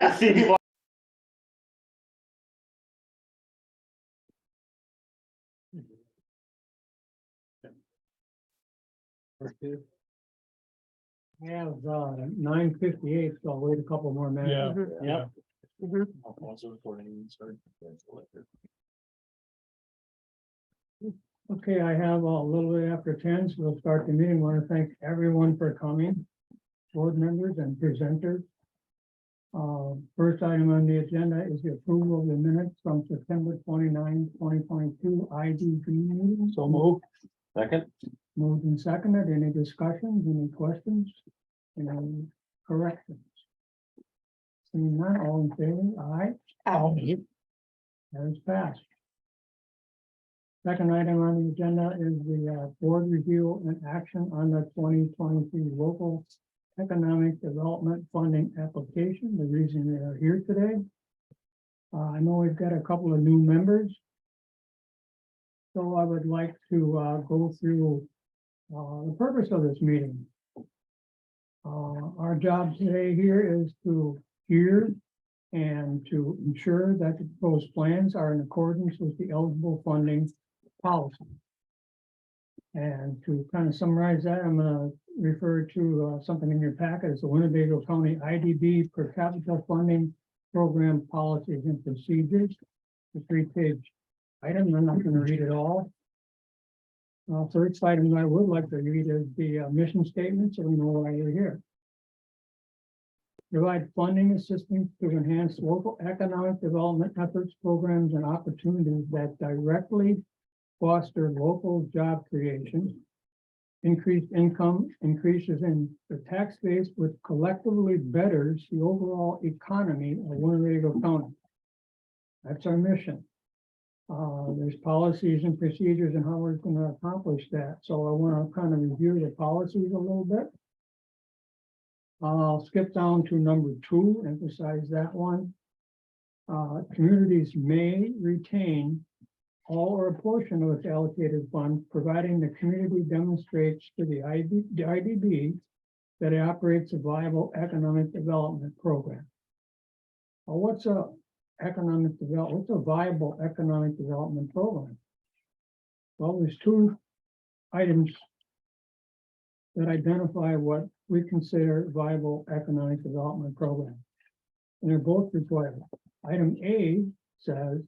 I have 9:58, so I'll wait a couple more minutes. Yeah. Mhm. Okay, I have a little bit after 10, so we'll start the meeting. Want to thank everyone for coming, board members and presenters. First item on the agenda is the approval of the minutes from September 29, 2022 IDB meeting. So move. Second. Moved and seconded. Any discussions, any questions? Any corrections? Seeing none, all in favor? Aye. That is passed. Second item on the agenda is the board review and action on the 2023 local economic development funding application. The reason they are here today. I know we've got a couple of new members. So I would like to go through the purpose of this meeting. Our job today here is to hear and to ensure that the proposed plans are in accordance with the eligible funding policy. And to kind of summarize that, I'm going to refer to something in your packet. It's the Winnebago County IDB per capita funding program policies and procedures. The 3-page item. I'm not going to read it all. First item I would like to read is the mission statement, so we know why you're here. Provide funding assistance to enhance local economic development efforts, programs, and opportunities that directly foster local job creation, increased income, increases in the tax base, which collectively betters the overall economy of Winnebago County. That's our mission. There's policies and procedures and how we're going to accomplish that. So I want to kind of review the policies a little bit. I'll skip down to number 2, emphasize that one. Communities may retain all or a portion of its allocated fund, providing the community demonstrates to the IDB that it operates a viable economic development program. Well, what's a viable economic development program? Well, there's 2 items that identify what we consider viable economic development program. And they're both required. Item A says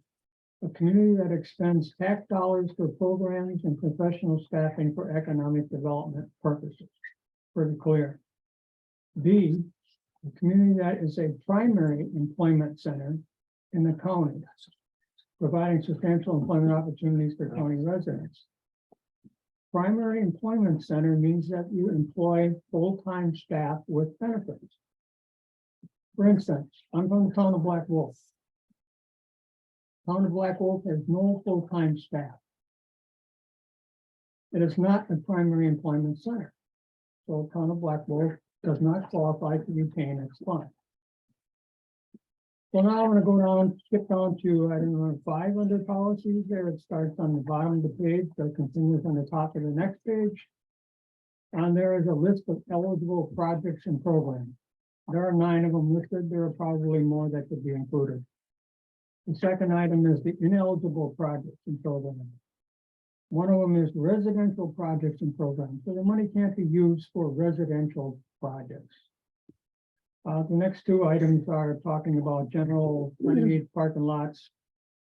a community that expends tax dollars for programs and professional staffing for economic development purposes. Pretty clear. B, a community that is a primary employment center in the county, providing substantial employment opportunities for county residents. Primary employment center means that you employ full-time staff with benefits. For instance, I'm from the town of Black Wolf. Town of Black Wolf has no full-time staff. It is not a primary employment center. So town of Black Wolf does not qualify to retain its fund. So now I'm going to go down, skip down to item number 5 under policies there. It starts on the bottom of the page, so it continues on the top of the next page. And there is a list of eligible projects and programs. There are 9 of them listed. There are probably more that could be included. The second item is the ineligible projects and programs. One of them is residential projects and programs. So the money can't be used for residential projects. The next 2 items are talking about general renegade parking lots,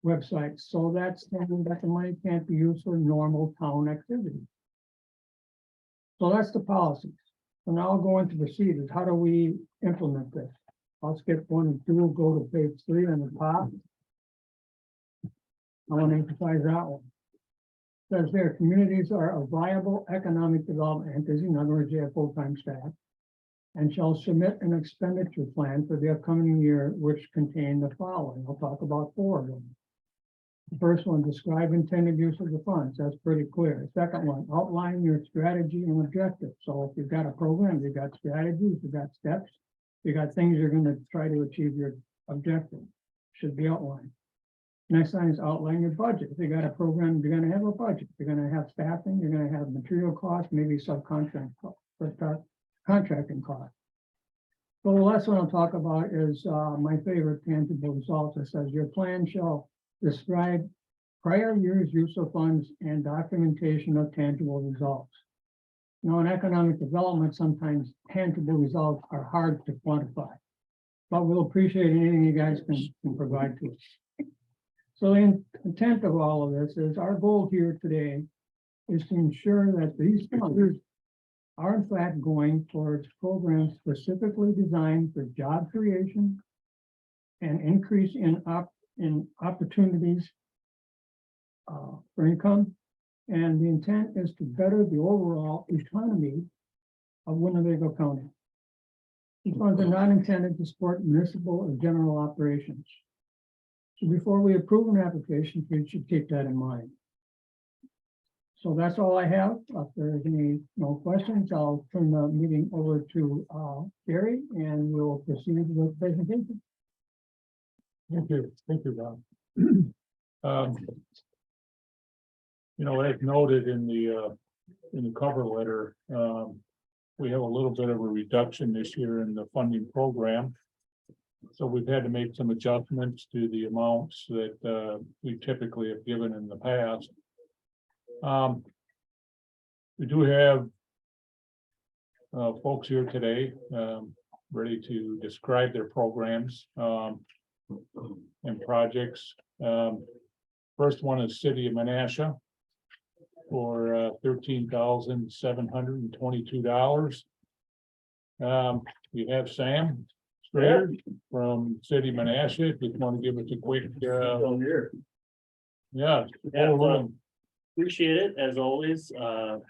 websites. So that's saying that the money can't be used for normal town activities. So that's the policies. So now I'll go into procedures. How do we implement this? I'll skip 1 and 2, go to page 3 on the top. I want to emphasize that one. It says there, communities are a viable economic development entity, in other words, you have full-time staff, and shall submit an expenditure plan for the upcoming year, which contain the following. I'll talk about 4 of them. The first one, describe intended use of the funds. That's pretty clear. The second one, outline your strategy and objectives. So if you've got a program, you've got strategies, you've got steps, you got things you're going to try to achieve your objective. Should be outlined. Next line is outline your budget. If you got a program, you're going to have a budget. You're going to have staffing, you're going to have material costs, maybe subcontract costs, contracting costs. So the last one I'll talk about is my favorite tangible result. It says your plan shall describe prior year's use of funds and documentation of tangible results. Now, in economic development, sometimes tangible results are hard to quantify, but we'll appreciate anything you guys can provide to us. So the intent of all of this is our goal here today is to ensure that these funds are in fact going towards programs specifically designed for job creation and increase in opportunities for income. And the intent is to better the overall economy of Winnebago County. These funds are not intended to support municipal or general operations. So before we approve an application, we should keep that in mind. So that's all I have. If there's no questions, I'll turn the meeting over to Gary and we'll proceed with the presentation. Thank you, Rob. As noted in the cover letter, we have a little bit of a reduction this year in the funding program. So we've had to make some adjustments to the amounts that we typically have given in the past. We do have folks here today ready to describe their programs and projects. First one is City of Menasha for $13,722. We have Sam Strader from City of Menasha. If you want to give us a quick appreciate it as always. City of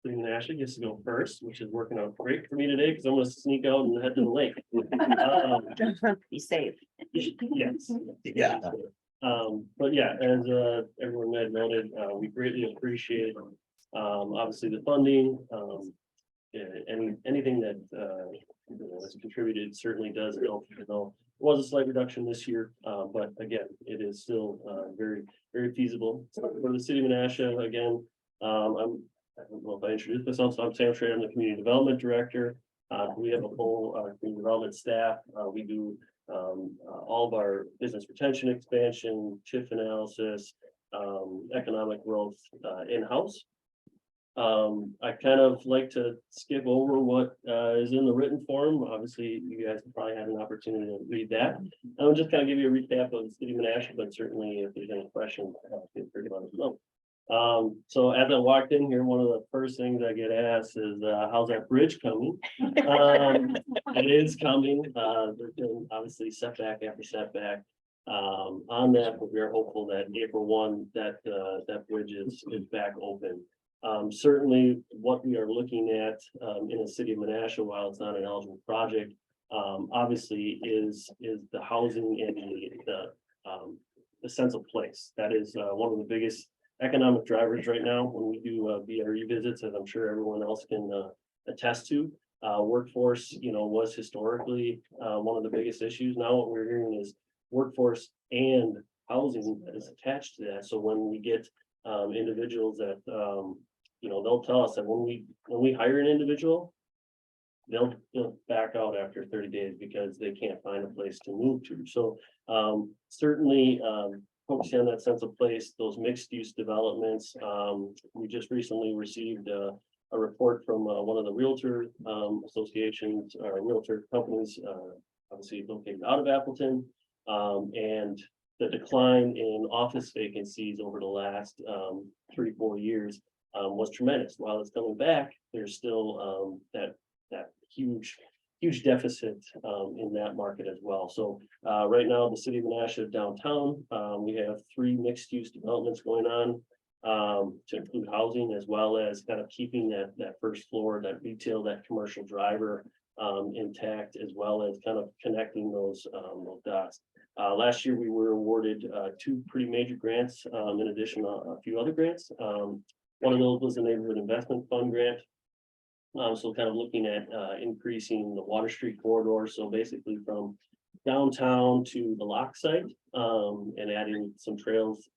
Menasha gets to go first, which is working out great for me today because I'm going to sneak out and head to the lake. Be safe. Yes. Yeah. But yeah, as everyone had noted, we greatly appreciate obviously the funding. Anything that has contributed certainly does help. It was a slight reduction this year, but again, it is still very, very feasible. So for the City of Menasha, again, I don't know if I introduced myself, so I'm Sam Schrader, I'm the Community Development Director. We have a full community development staff. We do all of our business retention expansion, TIF analysis, economic growth in-house. I kind of like to skip over what is in the written form. Obviously, you guys probably had an opportunity to read that. I'll just kind of give you a recap of the City of Menasha, but certainly if there's any questions, feel free to let us know. So as I walked in here, one of the first things I get asked is, how's that bridge coming? It is coming. There's been obviously setback after setback on that, but we are hopeful that April 1, that bridge is back open. Certainly what we are looking at in the City of Menasha, while it's not an eligible project, obviously is the housing and the sense of place. That is one of the biggest economic drivers right now when we do BRE visits, as I'm sure everyone else can attest to. Workforce, was historically one of the biggest issues. Now what we're hearing is workforce and housing is attached to that. So when we get individuals that they'll tell us that when we hire an individual, they'll back out after 30 days because they can't find a place to move to. So certainly focusing on that sense of place, those mixed use developments. We just recently received a report from one of the realtor associations, realtor companies, obviously located out of Appleton, and the decline in office vacancies over the last 3-4 years was tremendous. While it's coming back, there's still that huge deficit in that market as well. So right now, the City of Menasha downtown, we have 3 mixed use developments going on to include housing, as well as kind of keeping that first floor, that retail, that commercial driver intact, as well as kind of connecting those dots. Last year, we were awarded 2 pretty major grants, in addition to a few other grants. One of those was the Neighborhood Investment Fund grant. So kind of looking at increasing the Water Street corridor. So basically from downtown to the lock site, and adding some trails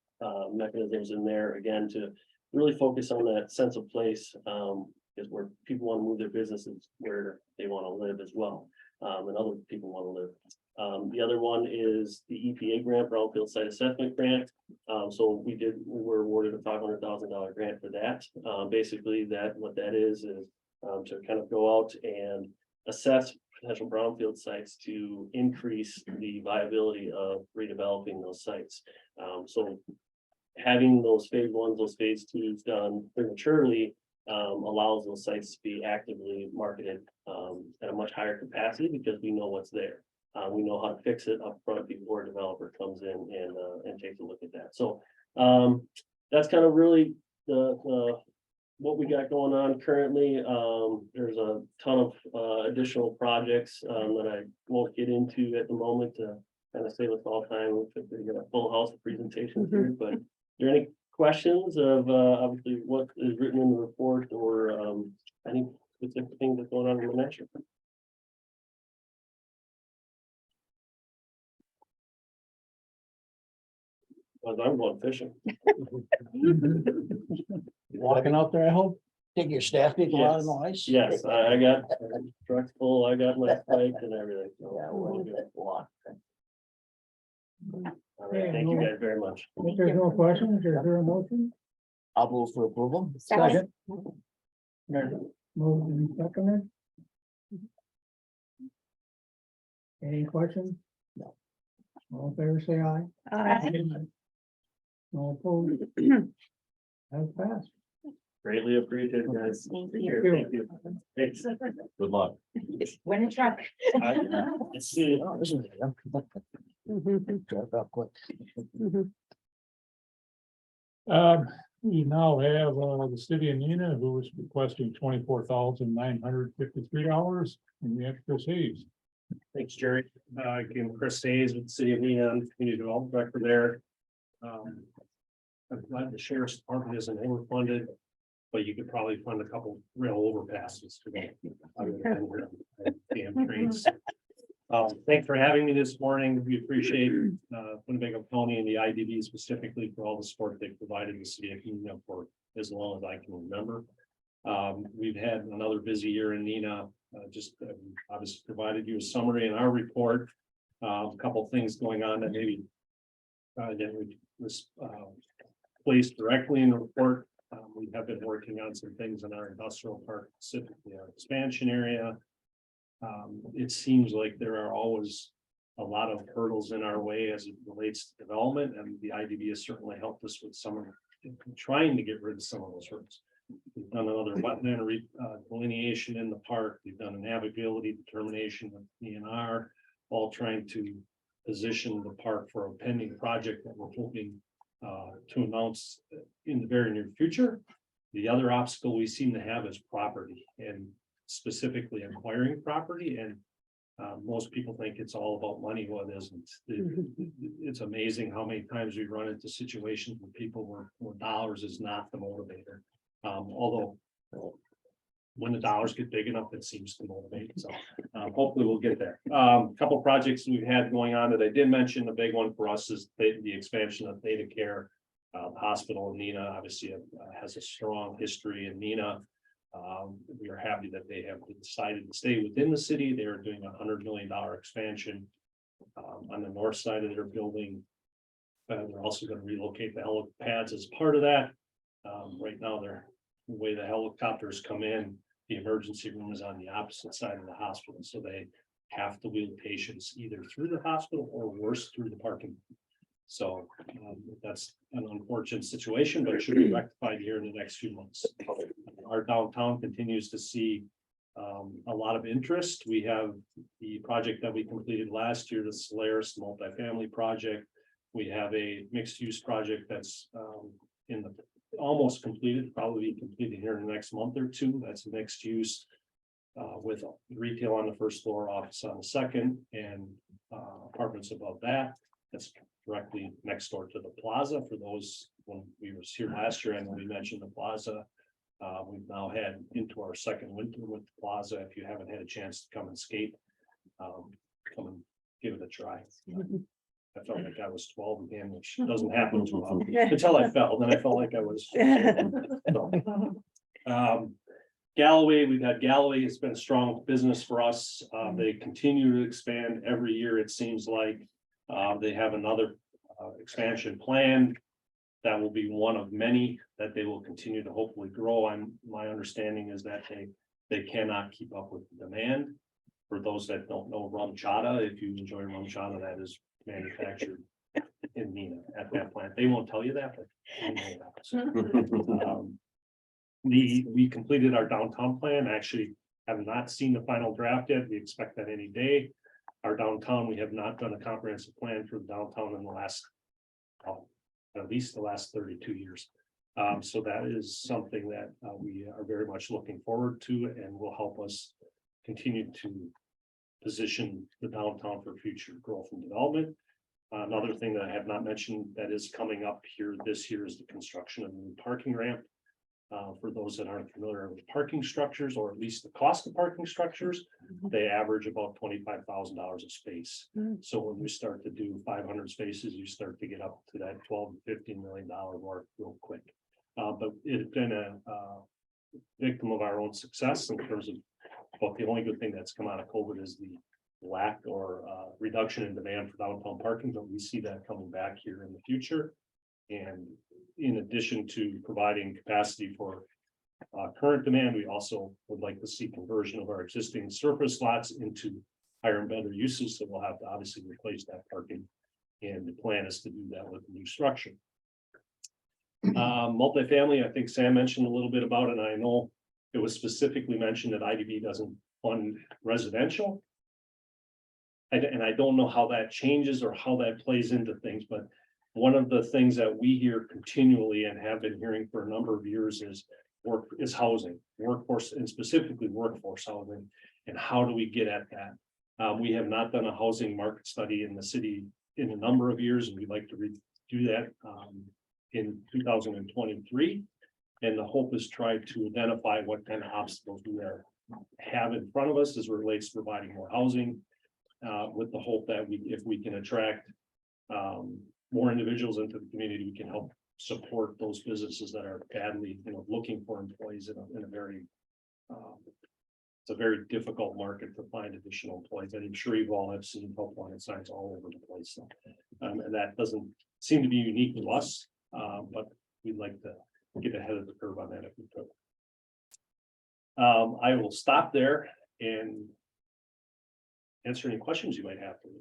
mechanisms in there, again, to really focus on that sense of place, is where people want to move their businesses where they want to live as well. and other people want to live. The other one is the EPA grant, Brownfield Site Assessment Grant. So we were awarded a $500,000 grant for that. Basically what that is to kind of go out and assess potential brownfield sites to increase the viability of redeveloping those sites. So having those phase ones, those phase twos done prematurely allows those sites to be actively marketed at a much higher capacity because we know what's there. We know how to fix it up front before a developer comes in and takes a look at that. So that's kind of really the what we got going on currently. There's a ton of additional projects that I won't get into at the moment to kind of save us all time. We're gonna full house of presentations here, but are there any questions of obviously what is written in the report or any specific thing that's going on in the measure? Well, I'm going fishing. Walking out there, I hope. Take your staff people out on the ice. Yes, I got trucks full, I got my spike and everything. So Yeah, we'll well, do it. walk. All right, thank you guys very much. If there's no questions, is there a motion? I'll move for approval. Second. Moved and seconded. Any questions? No. All in favor, say aye. Aye. No opposed. Has passed. Greatly appreciated, guys. Thank Take you. care. Thank you. Thanks. Good luck. Win a truck. Let's see. Oh, this is- Drive up quick. We now have the city of Nina who is requesting $24,953 and we have Chris Hayes. Thanks, Jerry. Again, Chris Hayes with the City of Neenah, I'm Community Development Director there. I'm glad the sheriff's department isn't overfunded, but you could probably fund a couple rail overpasses to go. Damn trains. Thanks for having me this morning. We appreciate Winnebago County and the IDB specifically for all the support they've provided the city of Neenah for as long as I can remember. We've had another busy year in Neenah. Obviously provided you a summary in our report. A couple of things going on that maybe that was placed directly in the report. We have been working on some things in our industrial park, specifically our expansion area. It seems like there are always a lot of hurdles in our way as it relates to development, and the IDB has certainly helped us with some of trying to get rid of some of those hurdles. We've done another wetland delineation in the park. We've done a navigability determination with DNR, all trying to position the park for a pending project that we're hoping to announce in the very near future. The other obstacle we seem to have is property, and specifically acquiring property. And most people think it's all about money. Well, it isn't. It's amazing how many times we run into situations where people where dollars is not the motivator. Although when the dollars get big enough, it seems to motivate. So hopefully we'll get there. Couple projects we've had going on that I did mention. The big one for us is the expansion of Theta Care. Hospital in Neenah obviously has a strong history in Neenah. We are happy that they have decided to stay within the city. They are doing $100 million expansion on the north side of their building. They're also going to relocate the helipads as part of that. Right now, the way the helicopters come in, the emergency room is on the opposite side of the hospital, so they have to wheel patients either through the hospital or worse through the parking. So that's an unfortunate situation, but it should be rectified here in the next few months. Our downtown continues to see a lot of interest. We have the project that we completed last year, the Solaris multifamily project. We have a mixed use project that's in the almost completed, probably be completed here in the next month or two. That's mixed use with retail on the first floor, office on the second, and apartments above that. That's directly next door to the plaza. For those, when we were here last year and we mentioned the plaza, we've now had into our second winter with the plaza. If you haven't had a chance to come and skate, come and give it a try. I felt like I was 12 again, which doesn't happen too often until I fell. Then I felt like I was. So, Galloway, we've had Galloway, it's been a strong business for us. They continue to expand every year, it seems like. They have another expansion planned. That will be one of many that they will continue to hopefully grow. My understanding is that they cannot keep up with the demand. For those that don't know rum chata, if you enjoy rum chata, that is manufactured in Neenah at that plant. They won't tell you that, but I know that. We completed our downtown plan. Actually have not seen the final draft yet. We expect that any day. Our downtown, we have not done a comprehensive plan for the downtown in the last, at least the last 32 years. So that is something that we are very much looking forward to and will help us continue to position the downtown for future growth and development. Another thing that I have not mentioned that is coming up here this year is the construction of a new parking ramp. For those that aren't familiar with parking structures, or at least the cost of parking structures, they average about $25,000 a space. So when we start to do 500 spaces, you start to get up to that $12 to $15 million mark real quick. But it's been a victim of our own success in terms of, well, the only good thing that's come out of COVID is the lack or reduction in demand for downtown parking, but we see that coming back here in the future. And in addition to providing capacity for current demand, we also would like to see conversion of our existing surface lots into higher and better uses. So we'll have to obviously replace that parking. And the plan is to do that with a new structure. Multifamily, I think Sam mentioned a little bit about it. And I know it was specifically mentioned that IDB doesn't fund residential. And I don't know how that changes or how that plays into things, but one of the things that we hear continually and have been hearing for a number of years is housing, workforce, and specifically workforce housing. And how do we get at that? We have not done a housing market study in the city in a number of years, and we'd like to do that in 2023. And the hope is try to identify what kind of obstacles we have in front of us as it relates to providing more housing, with the hope that if we can attract more individuals into the community, we can help support those businesses that are badly, looking for employees in a very, it's a very difficult market to find additional employees. And I'm sure you all have seen help wanted signs all over the place. So, and that doesn't seem to be unique to us, but we'd like to get ahead of the curve on that if we could. I will stop there and answer any questions you might have for me.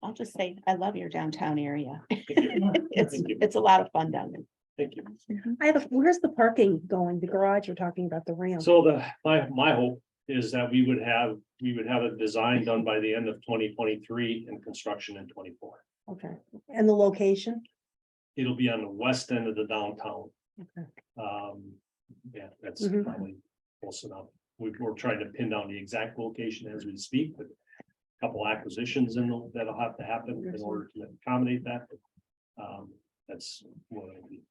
I'll just say, I love your downtown area. Thank you. Thank you. It's a lot of fun down there. Thank you. Where's the parking going? The garage, you're talking about the ramp. So my hope is that we would have a design done by the end of 2023 and construction in 24. Okay, and the location? It'll be on the west end of the downtown. Okay. Yeah, that's probably close enough. We're trying to pin down the exact location as we speak, but a couple acquisitions that'll have to happen in order to accommodate that. That's what it'll be.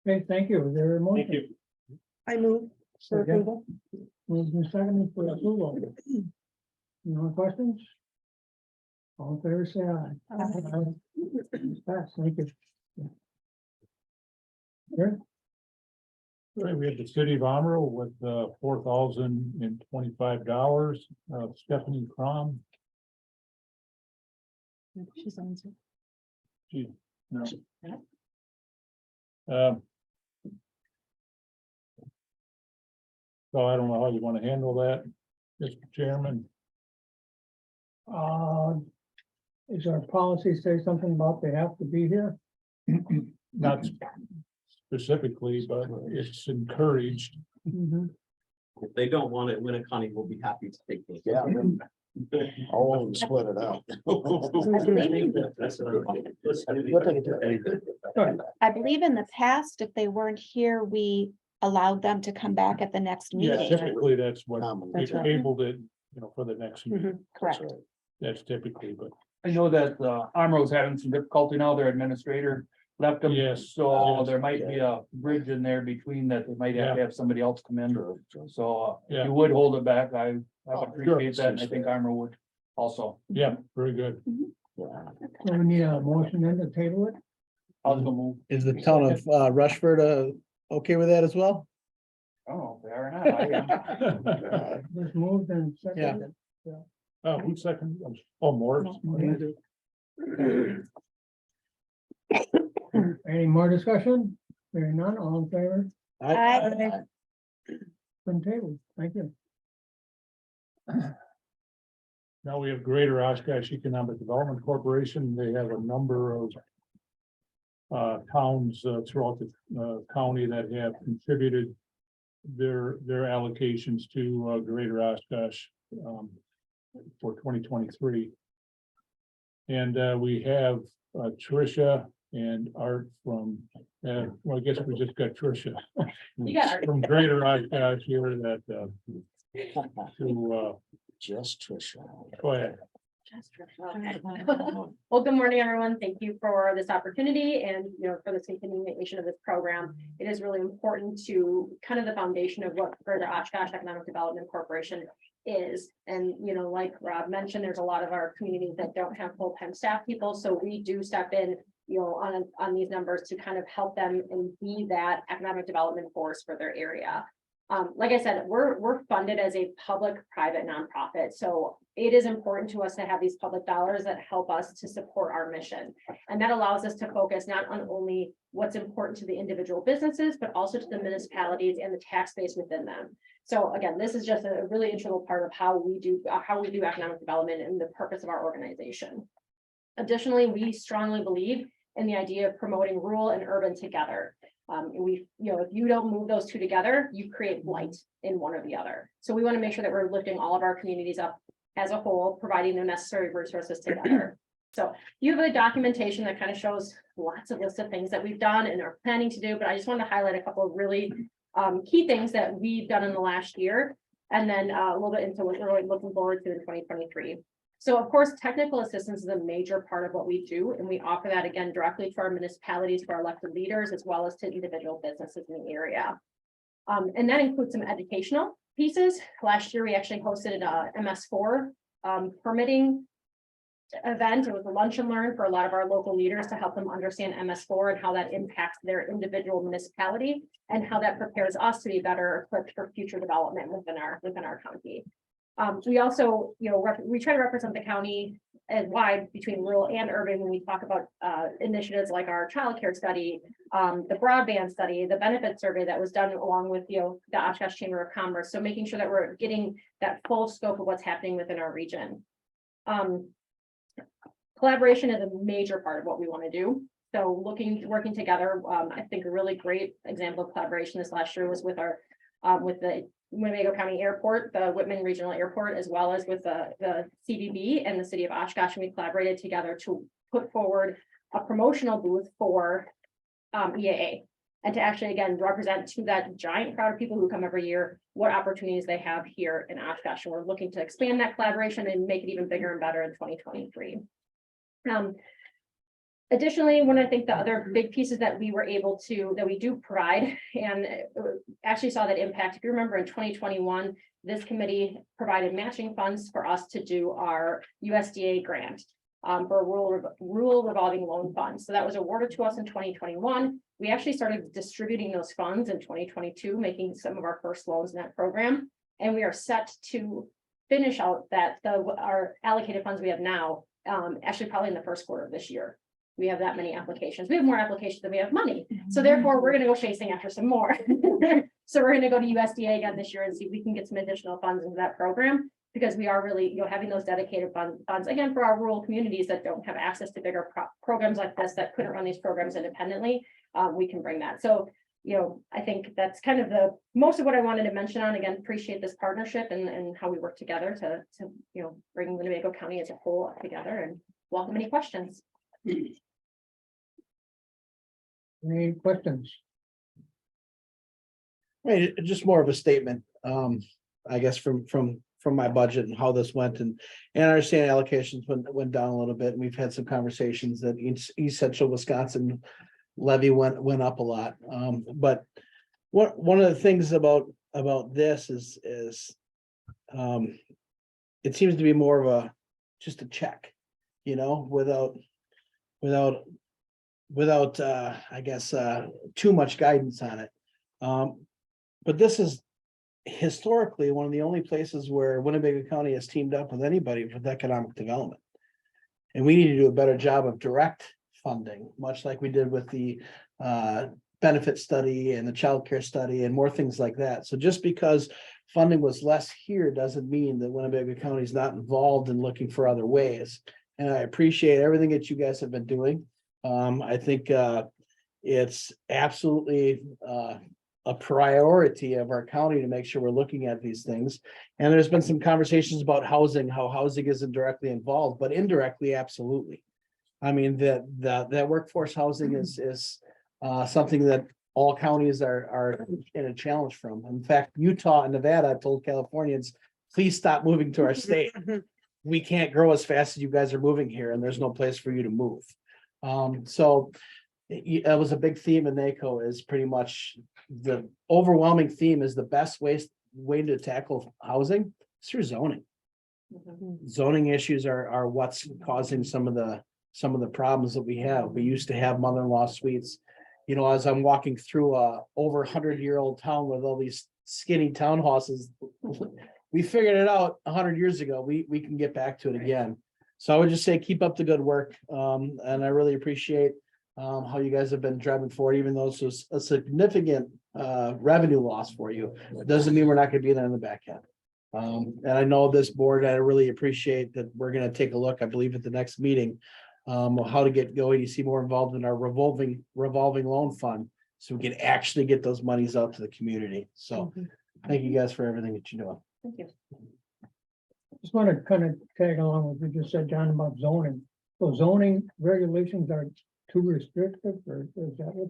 Okay, thank you. Is there a motion? Thank you. I move for Second. approval. Moved and seconded for approval. No questions? All in favor, say aye. Pass, thank you. Here, Okay, we have the city of Amarillo with $4,025. Stephanie Crom. She's on. Gee, no. So I don't know how you want to handle that, Mr. Chairman. is our policy say something about they have to be here? Not specifically, but it's encouraged. If they don't want it, Winnebago will be happy to take those. Yeah. I'll split it out. I believe in the past, if they weren't here, we allowed them to come back at the next Yeah, meeting. typically that's what Common. we tabled it, for the next meeting. Correct. That's typically, but I know that Armoro's having some difficulty now, their administrator left them. Yes. So there might be a bridge in there between that, they might have to have somebody else come in. So if Yeah. you would hold it back, I Oh, would sure. appreciate that, and I think Armor would also. yeah, very good. So we need a motion then to table it? I'll go move. Is the town of Rushford okay with that as well? I don't know if they are or not. I am. Just moved and seconded. Who second? Oh, Morris. Any more discussion? Hearing none, all in favor, Aye. from table, thank you. Now we have Greater Oshkosh Economic Development Corporation. They have a number of towns throughout the county that have contributed their allocations to Greater Oshkosh for 2023. And we have Tricia and Art from, well, I guess we just got Tricia from Greater Oshkosh here that to Just Tricia. go ahead. Well, good morning, everyone. Thank you for this opportunity and, for this continuation of this program. It is really important to kind of the foundation of what Greater Oshkosh Economic Development Corporation is. And, like Rob mentioned, there's a lot of our communities that don't have full-time staff people. So we do step in, on these numbers to kind of help them and be that economic development force for their area. Like I said, we're funded as a public-private nonprofit, so it is important to us to have these public dollars that help us to support our mission. And that allows us to focus not on only what's important to the individual businesses, but also to the municipalities and the tax base within them. So again, this is just a really integral part of how we do economic development and the purpose of our organization. Additionally, we strongly believe in the idea of promoting rural and urban together. If you don't move those two together, you create blight in one or the other. So we want to make sure that we're lifting all of our communities up as a whole, providing the necessary resources together. So you have a documentation that kind of shows lots of lists of things that we've done and are planning to do, but I just want to highlight a couple of really key things that we've done in the last year, and then a little bit into what we're really looking forward to in 2023. So of course, technical assistance is a major part of what we do, and we offer that again directly to our municipalities, to our elected leaders, as well as to individual businesses in the area. And that includes some educational pieces. Last year, we actually hosted a MS4 permitting event. It was a lunch and learn for a lot of our local leaders to help them understand MS4 and how that impacts their individual municipality and how that prepares us to be better equipped for future development within our county. We also, we try to represent the county as wide between rural and urban when we talk about initiatives like our childcare study, the broadband study, the benefit survey that was done along with the Oshkosh Chamber of Commerce. So making sure that we're getting that full scope of what's happening within our region. Collaboration is a major part of what we want to do. So working together, I think a really great example of collaboration this last year was with our with the Winnebago County Airport, the Whitman Regional Airport, as well as with the CVB and the city of Oshkosh. And we collaborated together to put forward a promotional booth for EAA and to actually, again, represent to that giant crowd of people who come every year what opportunities they have here in Oshkosh. And we're looking to expand that collaboration and make it even bigger and better in 2023. Additionally, one I think the other big pieces that we were able to, that we do provide and actually saw that impact. If you remember in 2021, this committee provided matching funds for us to do our USDA grant for rural revolving loan funds. So that was awarded to us in 2021. We actually started distributing those funds in 2022, making some of our first loans in that program. And we are set to finish out our allocated funds we have now, actually probably in the first quarter of this year. We have that many applications. We have more applications than we have money. So therefore, we're going to go chasing after some more. So we're going to go to USDA again this year and see if we can get some additional funds into that program, because we are really, having those dedicated funds again for our rural communities that don't have access to bigger programs like this, that couldn't run these programs independently. We can bring that. So, I think that's kind of the most of what I wanted to mention on. Again, appreciate this partnership and how we work together to bring Winnebago County as a whole together, and welcome any questions. Any questions? Hey, just more of a statement, I guess from my budget and how this went, and I understand allocations went down a little bit, and we've had some conversations that East Central Wisconsin levy went up a lot. But one of the things about this is it seems to be more of just a check, without without, I guess, too much guidance on it. But this is historically one of the only places where Winnebago County has teamed up with anybody with economic development. And we need to do a better job of direct funding, much like we did with the benefit study and the childcare study and more things like that. So just because funding was less here doesn't mean that Winnebago County is not involved in looking for other ways. And I appreciate everything that you guys have been doing. I think it's absolutely a priority of our county to make sure we're looking at these things. And there's been some conversations about housing, how housing isn't directly involved, but indirectly, absolutely. I mean, that workforce housing is something that all counties are in a challenge from. In fact, Utah and Nevada told Californians, please stop moving to our state. We can't grow as fast as you guys are moving here, and there's no place for you to move. So that was a big theme in NACO, is pretty much the overwhelming theme is the best way to tackle housing is through zoning. Zoning issues are what's causing some of the problems that we have. We used to have mother-in-law suites. You know, as I'm walking through a over 100-year-old town with all these skinny townhouses, we figured it out 100 years ago. We can get back to it again. So I would just say, keep up the good work. And I really appreciate how you guys have been driving forward, even though this was a significant revenue loss for you. It doesn't mean we're not going to be there in the back end. And I know this board, I really appreciate that we're going to take a look, I believe, at the next meeting, how to get going. You see more involved in our revolving loan fund, so we can actually get those monies out to the community. So thank you guys for everything that you're doing. Thank you. Just want to kind of tag along with what you just said, John, about zoning. So zoning regulations are too restrictive, or is that what?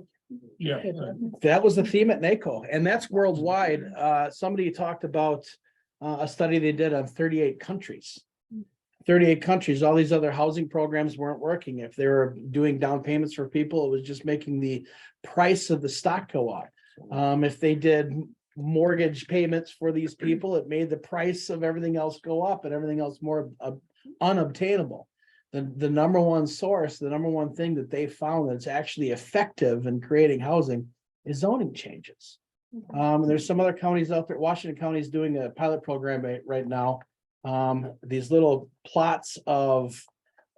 Yeah. That was the theme at NACO, and that's worldwide. Somebody talked about a study they did on 38 countries. 38 countries, all these other housing programs weren't working. If they were doing down payments for people, it was just making the price of the stock go up. If they did mortgage payments for these people, it made the price of everything else go up and everything else more unobtainable. The number one source, the number one thing that they found that's actually effective in creating housing is zoning changes. There's some other counties out there. Washington County is doing a pilot program right now. These little plots of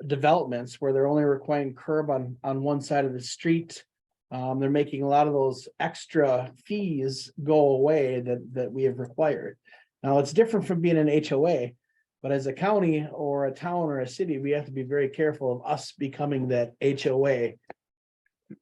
developments where they're only requiring curb on one side of the street. They're making a lot of those extra fees go away that we have required. Now, it's different from being an HOA, but as a county or a town or a city, we have to be very careful of us becoming that HOA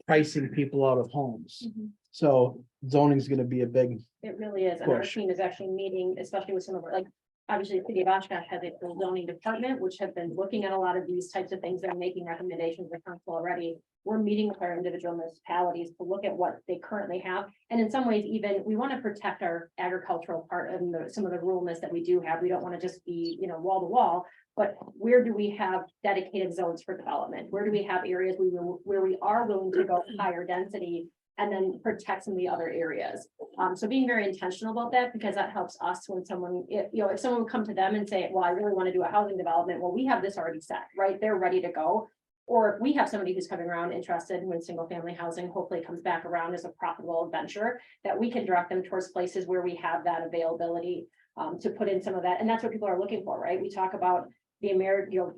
pricing people out of homes. So zoning is going to be a big. It really is, and our push. team is actually meeting, especially with some of our, like, obviously, the city of Oshkosh has a zoning department, which have been looking at a lot of these types of things and making recommendations to council already. We're meeting with our individual municipalities to look at what they currently have. And in some ways, even, we want to protect our agricultural part and some of the ruralness that we do have. We don't want to just be, wall to wall, but where do we have dedicated zones for development? Where do we have areas where we are willing to go higher density and then protect some of the other areas? So being very intentional about that, because that helps us when someone, if someone would come to them and say, well, I really want to do a housing development, well, we have this already set, right? They're ready to go. Or if we have somebody who's coming around interested in single family housing, hopefully comes back around as a profitable venture, that we can direct them towards places where we have that availability to put in some of that. And that's what people are looking for, right? We talk about the American,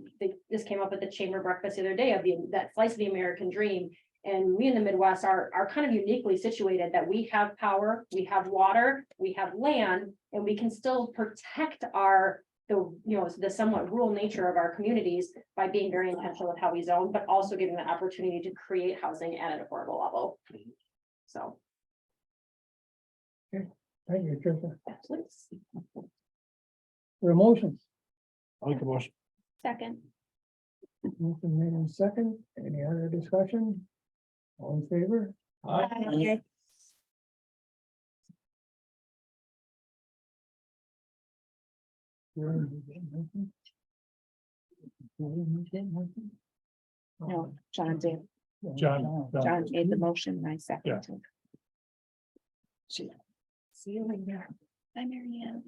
this came up at the chamber breakfast the other day of that slice of the American dream. And we in the Midwest are kind of uniquely situated that we have power, we have water, we have land, and we can still protect the somewhat rural nature of our communities by being very intentional with how we zone, but also giving the opportunity to create housing at an affordable level. So. Thank you, Tricia. Absolutely. For a motion. I'll make a motion. Second. Motion made in second. Any other discussion? All in favor? Okay. No, John did. John. John made the motion and I Yeah. seconded. See you later. Bye, Mary Ann.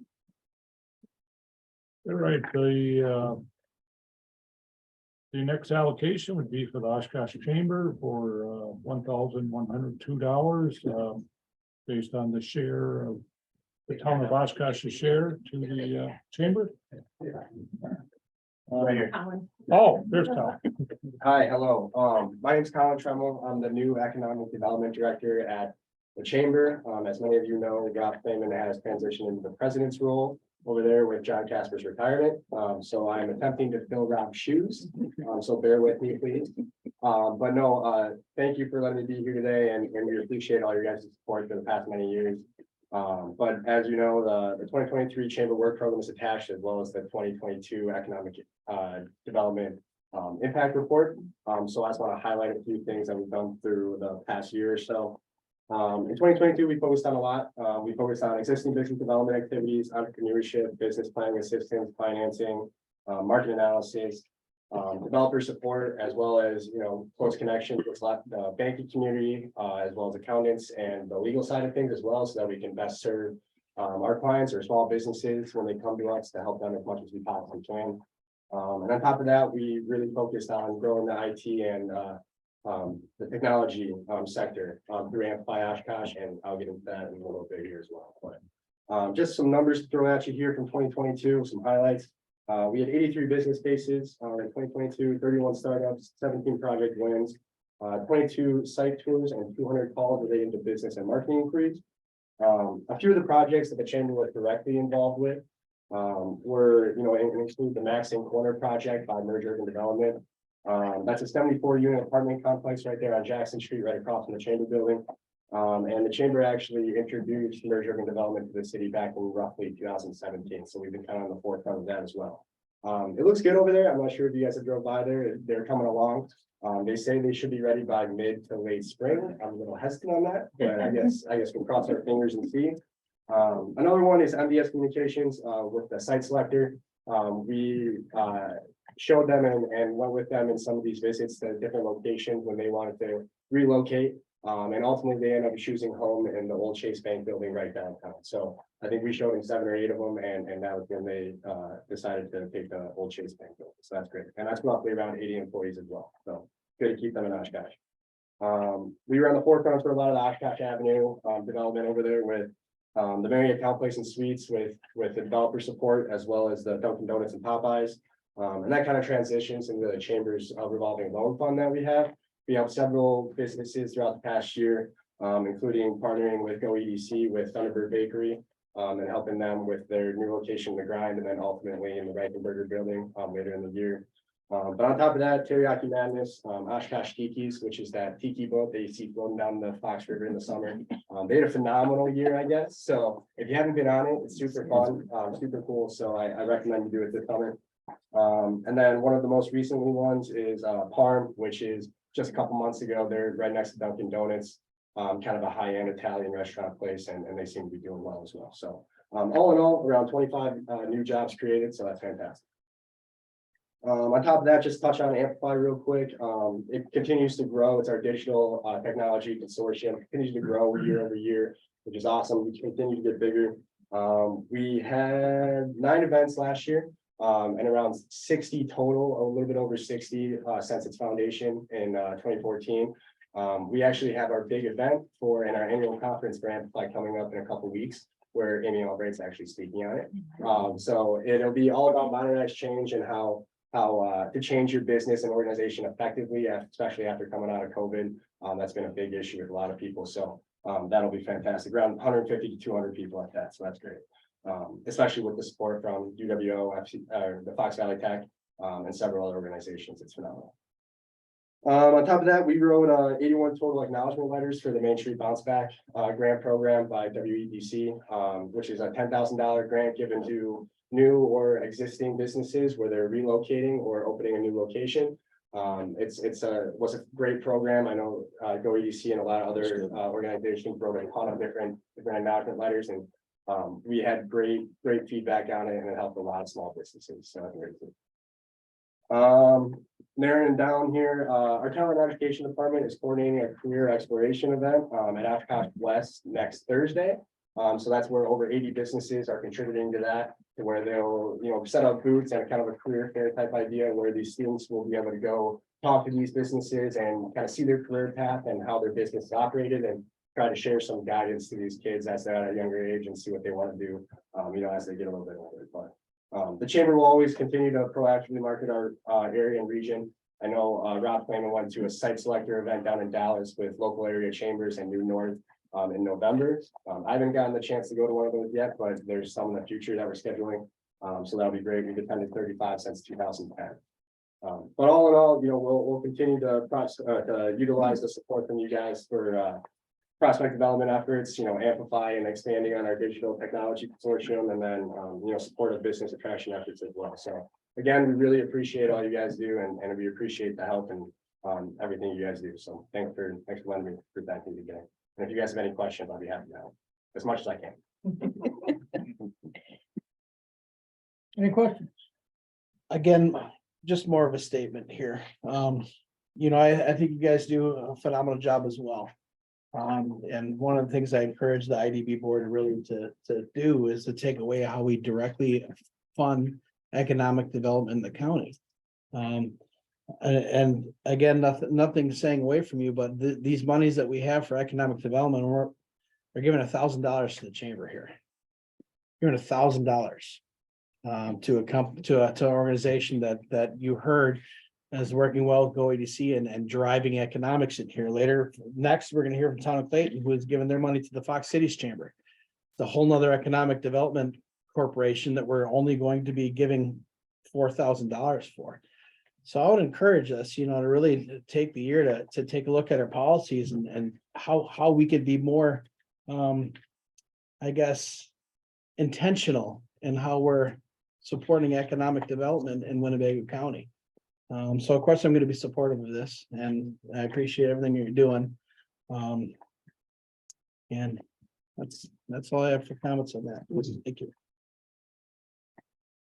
All right, The next allocation would be for the Oshkosh Chamber for $1,102, based on the share of the town of Oshkosh's share to the chamber. Colin. Oh, there's Tom. Hi, hello. My name is Colin Tremmel. I'm the new Economic Development Director at the Chamber. As many of you know, Rob Clayman has transitioned into the president's role over there with John Casper's retirement. So I'm attempting to fill Rob's shoes. So bear with me, please. But no, thank you for letting me be here today, and we appreciate all your guys' support for the past many years. But as you know, the 2023 Chamber Work Program is attached, as well as the 2022 Economic Development Impact Report. So I just want to highlight a few things that we've done through the past year or so. In 2022, we focused on a lot. We focused on existing business development activities, entrepreneurship, business planning assistance, financing, market analysis, developer support, as well as, close connections with the banking community, as well as accountants and the legal side of things as well, so that we can best serve our clients or small businesses when they come to us to help them as much as we possibly can. And on top of that, we really focused on growing the IT and the technology sector through Amplify Oshkosh, and I'll get into that in a little bit here as well. But just some numbers to throw at you here from 2022, some highlights. We had 83 business cases in 2022, 31 startups, 17 project wins, 22 site tours, and 200 calls related to business and marketing inquiries. A few of the projects that the chamber was directly involved with were, include the Maxing Corner project by Merge Urban Development. That's a 74-unit apartment complex right there on Jackson Street, right across from the Chamber building. And the Chamber actually introduced Merge Urban Development to the city back in roughly 2017. So we've been kind of on the forefront of that as well. It looks good over there. I'm not sure if you guys have drove by there. They're coming along. They say they should be ready by mid to late spring. I'm a little hesitant on that, but I guess we'll cross our fingers and see. Another one is MDS Communications with the site selector. We showed them and went with them in some of these visits to different locations when they wanted to relocate. And ultimately they ended up choosing home in the old Chase Bank building right downtown. So I think we showed them 7 or 8 of them, and that was when they decided to take the old Chase Bank building. So that's great. And that's roughly around 80 employees as well. So good to keep them in Oshkosh. We were on the forefront for a lot of the Oshkosh Avenue development over there with the Marriott Town Place and Suites with the developer support, as well as the Dunkin' Donuts and Popeyes. And that kind of transitions into the Chamber's revolving loan fund that we have. We have several businesses throughout the past year, including partnering with GoEDC with Thunderbird Bakery, and helping them with their new location, The Grind, and then ultimately in the Reichenberger building later in the year. But on top of that, Teriyaki Madness, Oshkosh Tiki's, which is that tiki boat that you see floating down the Fox River in the summer. They had a phenomenal year, I guess. So if you haven't been on it, it's super fun, super cool. So I recommend you do it this summer. And then one of the most recent ones is Parm, which is just a couple months ago. They're right next to Dunkin' Donuts, kind of a high-end Italian restaurant place, and they seem to be doing well as well. So all in all, around 25 new jobs created. So that's fantastic. On top of that, just touch on Amplify real quick. It continues to grow. It's our digital technology consortium, continues to grow year over year, which is awesome. We continue to get bigger. We had 9 events last year, and around 60 total, a little bit over 60 since its foundation in 2014. We actually have our big event in our annual conference for Amplify coming up in a couple weeks, where Amy Albright's actually speaking on it. So it'll be all about modernized change and how to change your business and organization effectively, especially after coming out of COVID. That's been a big issue with a lot of people. So that'll be fantastic. Around 150 to 200 people at that. So that's great. Especially with the support from UWO, the Fox Valley Tech, and several other organizations. It's phenomenal. On top of that, we wrote 81 total acknowledgement letters for the Main Street Bounce Back grant program by WEDC, which is a $10,000 grant given to new or existing businesses where they're relocating or opening a new location. Was a great program. I know GoEDC and a lot of other organizations wrote a ton of different acknowledgement letters, and we had great feedback on it, and it helped a lot of small businesses. So that's great. Narrowing down here, our talent and education department is coordinating a career exploration event at Oshkosh West next Thursday. So that's where over 80 businesses are contributing to that, to where they'll, set up booths and kind of a career fair type idea where these students will be able to go talk to these businesses and kind of see their career path and how their business is operated and try to share some guidance to these kids as they're at a younger age and see what they want to do, as they get a little bit older. But the chamber will always continue to proactively market our area and region. I know Rob Clayman went to a site selector event down in Dallas with local area chambers and New North in November. I haven't gotten the chance to go to one of those yet, but there's some in the future that we're scheduling. So that'll be great. We've attended 35 since 2010. But all in all, we'll continue to utilize the support from you guys for prospect development efforts, amplify and expanding on our digital technology consortium, and then, support of business attraction efforts as well. So again, we really appreciate all you guys do, and we appreciate the help and everything you guys do. So thanks for letting me present you today. And if you guys have any questions, I'll be happy to help as much as I can. Any questions? Again, just more of a statement here. I think you guys do a phenomenal job as well. And one of the things I encourage the IDB board really to do is to take away how we directly fund economic development in the county. And again, nothing saying away from you, but these monies that we have for economic development, we're giving $1,000 to the chamber here. Giving $1,000 to an organization that you heard is working well with GoEDC and driving economics in here. Later, next, we're going to hear from Town of Clayton, who is giving their money to the Fox Cities Chamber. It's a whole nother economic development corporation that we're only going to be giving $4,000 for. So I would encourage us, to really take the year to take a look at our policies and how we could be more, intentional in how we're supporting economic development in Winnebago County. So of course, I'm going to be supportive of this, and I appreciate everything you're doing. And that's all I have for comments on that. Thank you.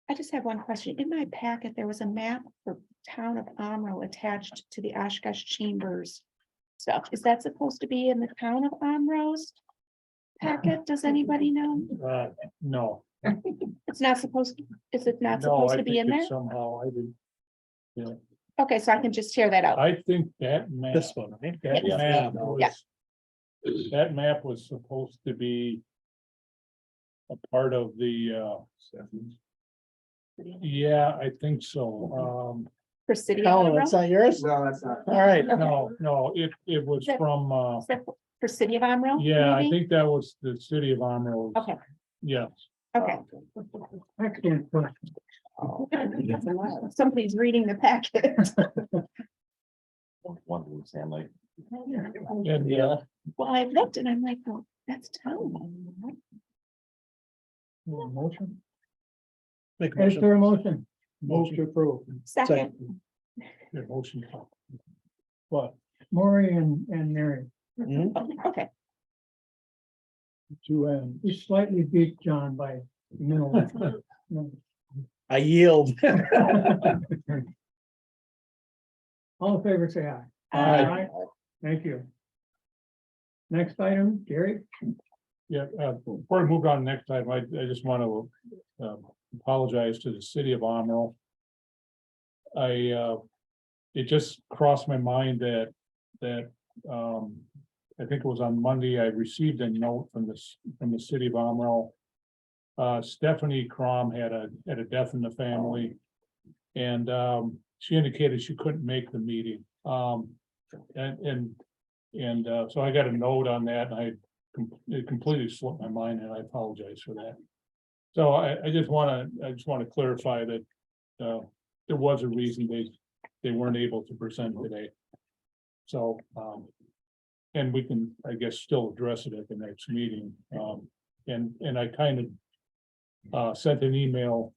I just have one question. In my packet, there was a map for town of Amro attached to the Oshkosh Chambers stuff. Is that supposed to be in the town of Amro's packet? Does anybody know? No. It's not supposed, is it not No, supposed I to be think in there? it's somehow, I didn't. Yeah, Okay, so I can just tear that out. I think that map. This one, right? That Yeah. map Yeah. was, that map was supposed to be a part of the, yeah, I think so. For city. of Colin, Amro? that's not yours? No, that's not. All right. No, it was That- from, Is that for city of Amro? yeah, I maybe? think that was the city of Amro. Okay, Yes. okay. Excellent question. Somebody's reading the packet. And, yeah, Well, I looked and I'm like, well, that's town. Motion? Make a Is motion. there a motion? Motion to approve. Second, your motion. What? Maury and Mary. Mhm. okay. To, you slightly beat John by a minute. I yield. All in favor, say aye. Aye. Thank you. Next item, Gary. Yeah, before I move on next time, I just want to apologize to the city of Amro. It just crossed my mind that I think it was on Monday, I received a note from the city of Amro. Stephanie Crom had a death in the family. And she indicated she couldn't make the meeting. So I got a note on that, and it completely slipped my mind, and I apologize for that. So I just want to clarify that there was a reason they weren't able to present today. So and we can, I guess, still address it at the next meeting. And I kind of sent an email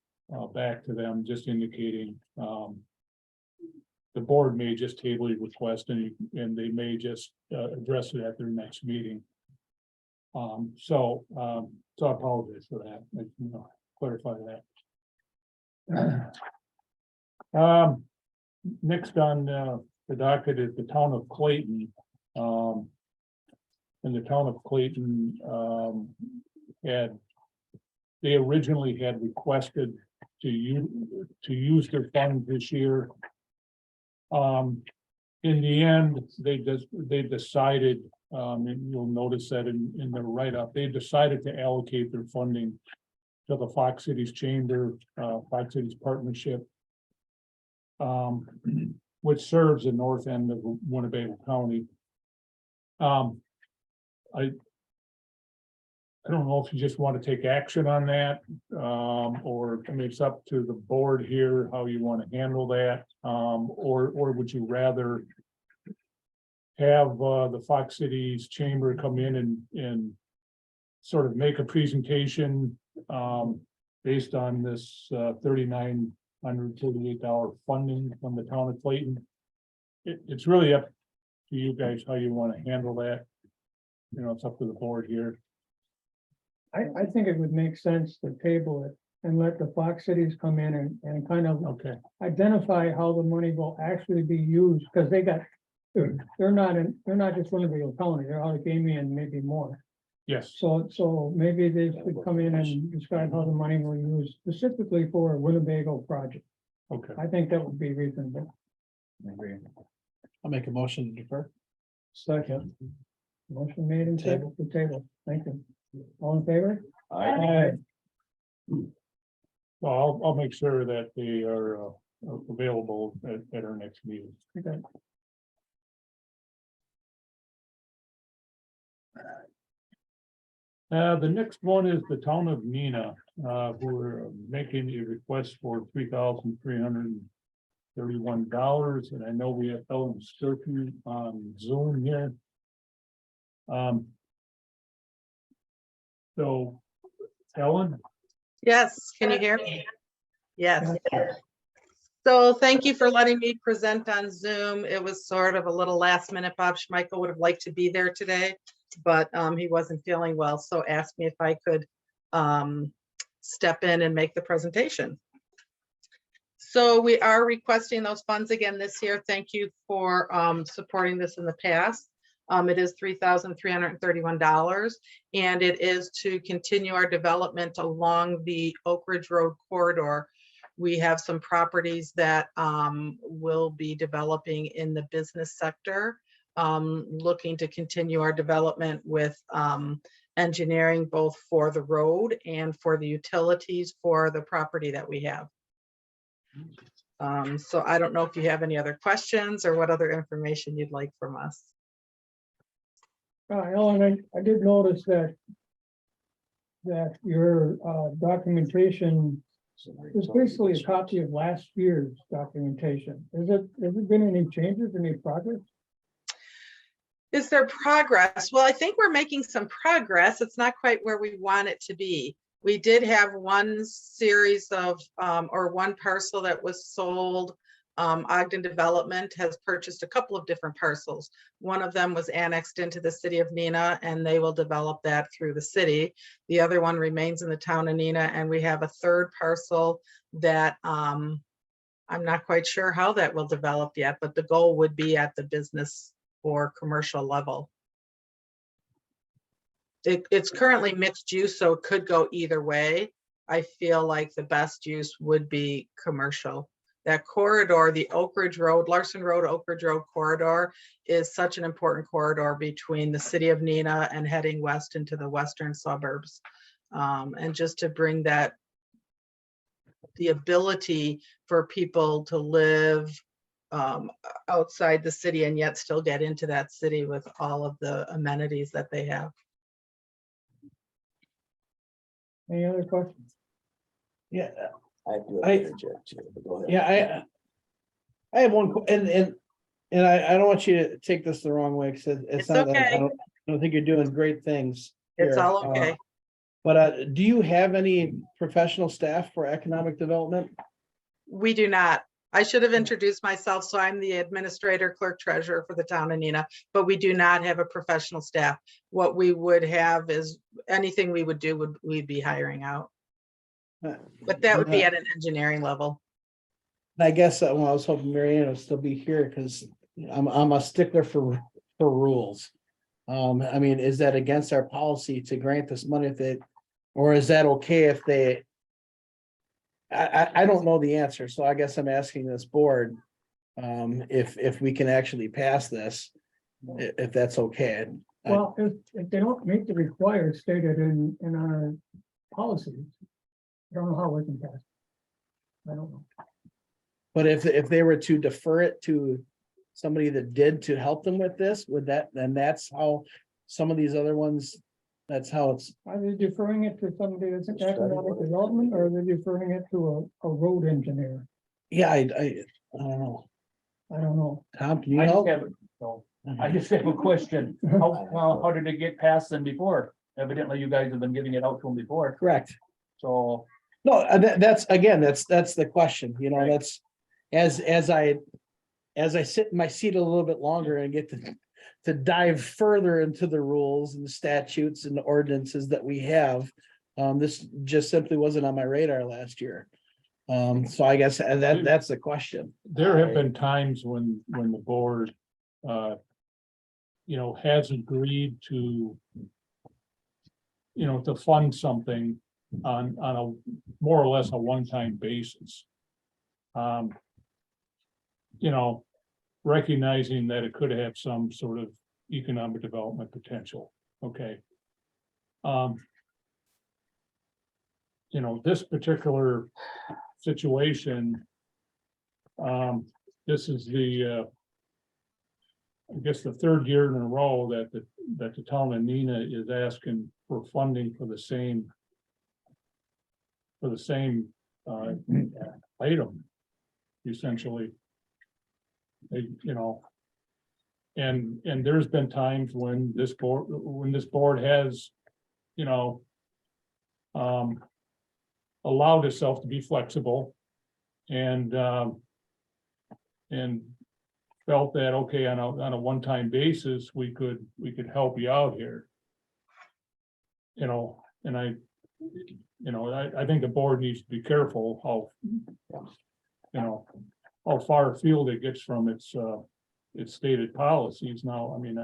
back to them, just indicating the board may just table your request, and they may just address it at their next meeting. So I apologize for that. Clarify that. Next on the docket is the town of Clayton. In the town of Clayton, had, they originally had requested to use their funds this year. In the end, they decided, and you'll notice that in the write-up, they decided to allocate their funding to the Fox Cities Chamber, Fox Cities Partnership, which serves the north end of Winnebago County. I don't know if you just want to take action on that, or I mean, it's up to the board here, how you want to handle that. Or would you rather have the Fox Cities Chamber come in and sort of make a presentation based on this $3,948 funding from the town of Clayton? It's really up to you guys how you want to handle that. You know, it's up to the board here. I think it would make sense to table it and let the Fox Cities come in and kind of Okay, identify how the money will actually be used, because they're not just Winnebago County, they're out of Gamey and maybe more. yes, So maybe they should come in and describe how the money will be used specifically for a Winnebago project. okay. I think that would be reasonable. I'll make a motion to defer. Second. Motion made and table to table. Thank you. All in favor? Aye. Well, I'll make sure that they are available at our next meeting. Okay. The next one is the town of Neenah, who are making a request for $3,331, and I know we have Ellen Sturkey on Zoom here. So, Ellen? Yes, can you hear me? Yes. So thank you for letting me present on Zoom. It was sort of a little last minute. Bob Schmeichel would have liked to be there today, but he wasn't feeling well, so asked me if I could step in and make the presentation. So we are requesting those funds again this year. Thank you for supporting this in the past. It is $3,331, and it is to continue our development along the Oak Ridge Road corridor. We have some properties that will be developing in the business sector, looking to continue our development with engineering both for the road and for the utilities for the property that we have. So I don't know if you have any other questions or what other information you'd like from us. Ellen, I did notice that your documentation is basically a copy of last year's documentation. Has there been any changes, any progress? Is there progress? Well, I think we're making some progress. It's not quite where we want it to be. We did have one series of, or one parcel that was sold. Ogden Development has purchased a couple of different parcels. One of them was annexed into the city of Neenah, and they will develop that through the city. The other one remains in the town of Neenah, and we have a third parcel that I'm not quite sure how that will develop yet, but the goal would be at the business or commercial level. It's currently mixed use, so it could go either way. I feel like the best use would be commercial. That corridor, the Oak Ridge Road, Larson Road, Oak Ridge Road corridor is such an important corridor between the city of Neenah and heading west into the western suburbs. And just to bring that, the ability for people to live outside the city and yet still get into that city with all of the amenities that they have. Any other questions? Yeah, I do I- interject too, but go ahead. yeah, I have one, and I don't want you to take this the wrong way, because it's It's not that, okay. I don't think you're doing great things. It's here. all okay. But do you have any professional staff for economic development? We do not. I should have introduced myself. So I'm the administrator, clerk, treasurer for the town of Neenah, but we do not have a professional staff. What we would have is anything we would do we'd be hiring out. But that would be at an engineering level. I guess well, I was hoping Mary Ann would still be here, because I'm a stickler for rules. I mean, is that against our policy to grant this money if Or is that okay if they? I don't know the answer, so I guess I'm asking this board. If we can actually pass this, if that's okay. Well, if they don't meet the required stated in our policies, I don't know how we can pass. I don't know. But if they were to defer it to somebody that did to help them with this, then that's how some of these other ones, that's how it's, Are they deferring it to somebody that's in economic development, or are they deferring it to a road engineer? yeah, I don't know. I don't know. Tom, can you I just help? have, so, I just have a question. How did it get past them before? Evidently, you guys have been giving it out to them before, Correct. so. No, that's the question, you know, that's, as I sit in my seat a little bit longer and get to dive further into the rules and the statutes and the ordinances that we have. This just simply wasn't on my radar last year. So I guess that's the question. There have been times when the board, has agreed to, to fund something on a more or less a one-time basis. Recognizing that it could have some sort of economic development potential, okay? This particular situation, this is I guess the third year in a row that the town of Neenah is asking for funding for the same item, essentially. And there's been times when this board has, allowed itself to be flexible and felt that, okay, on a one-time basis, we could help you out here. And I think the board needs to be careful how far afield it gets from its stated policies now. I mean,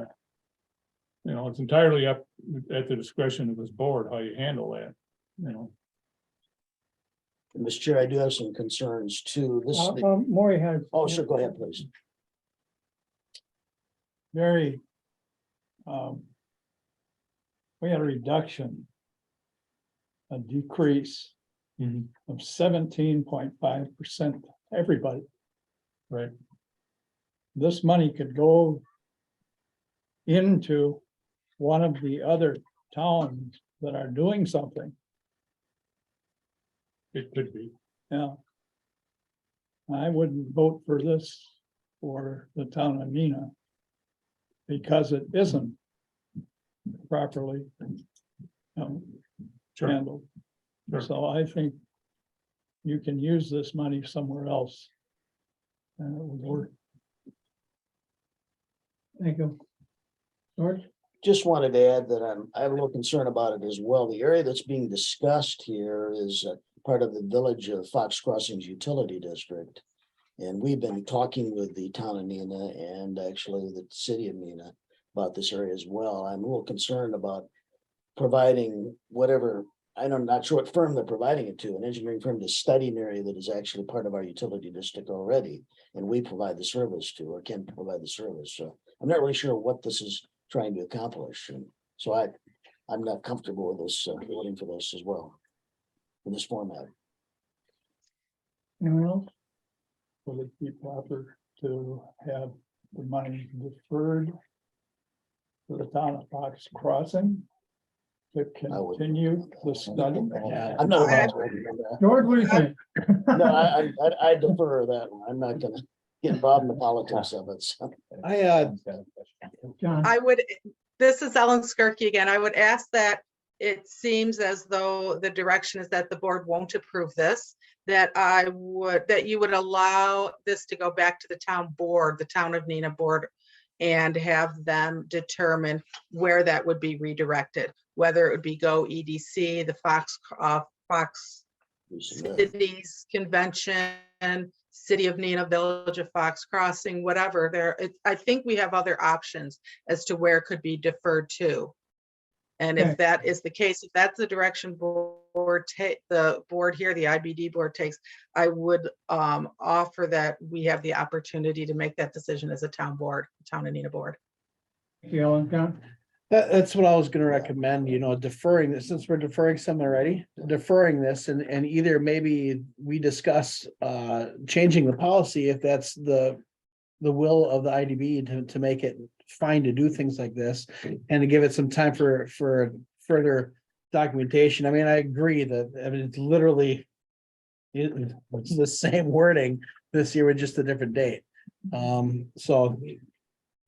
it's entirely up at the discretion of this board, how you handle that, Mr. Chair, I do have some concerns too. Maury has. Oh, sure, go ahead, please. Very. We had a reduction. A decrease. Mhm. Of 17.5%, everybody. Right. This money could go. Into one of the other towns that are doing something. It could be. Yeah. I wouldn't vote for this for the town of Neenah. Because it isn't properly Sure. handled. Sure. So I think you can use this money somewhere else. And it would work. Thank you. George? Just wanted to add that I have a little concern about it as well. The area that's being discussed here is part of the village of Fox Crossings Utility District. And we've been talking with the town of Neenah and actually the city of Neenah about this area as well. I'm a little concerned about providing whatever, I'm not sure what firm they're providing it to, an engineering firm to study an area that is actually part of our utility district already. And we provide the service to, or can provide the service. So I'm not really sure what this is trying to accomplish. And so I'm not comfortable with this, voting for this as well, in this format. Anyone else? Will it be proper to have the money deferred to the town of Fox Crossing to continue the study? I'm not. George, what do you think? No, I defer that one. I'm not gonna get involved in the politics of it. So. John? I would, this is Ellen Skirky again. I would ask that it seems as though the direction is that the board won't approve this, that you would allow this to go back to the town board, the town of Neenah board, and have them determine where that would be redirected, whether it would be go EDC, the Fox Cities Convention, City of Neenah, Village of Fox Crossing, whatever. I think we have other options as to where it could be deferred to. And Okay. if that is the case, if that's the direction the board here, the IBD board takes, I would offer that we have the opportunity to make that decision as a town board, town and board. Thank you, Ellen. John? That's what I was gonna recommend, deferring this, since we're deferring some already, deferring this and either maybe we discuss changing the policy if that's the will of the IDB to make it fine to do things like this and to give it some time for further documentation. I mean, I agree that, I mean, it's literally it's the same wording this year with just a different date. So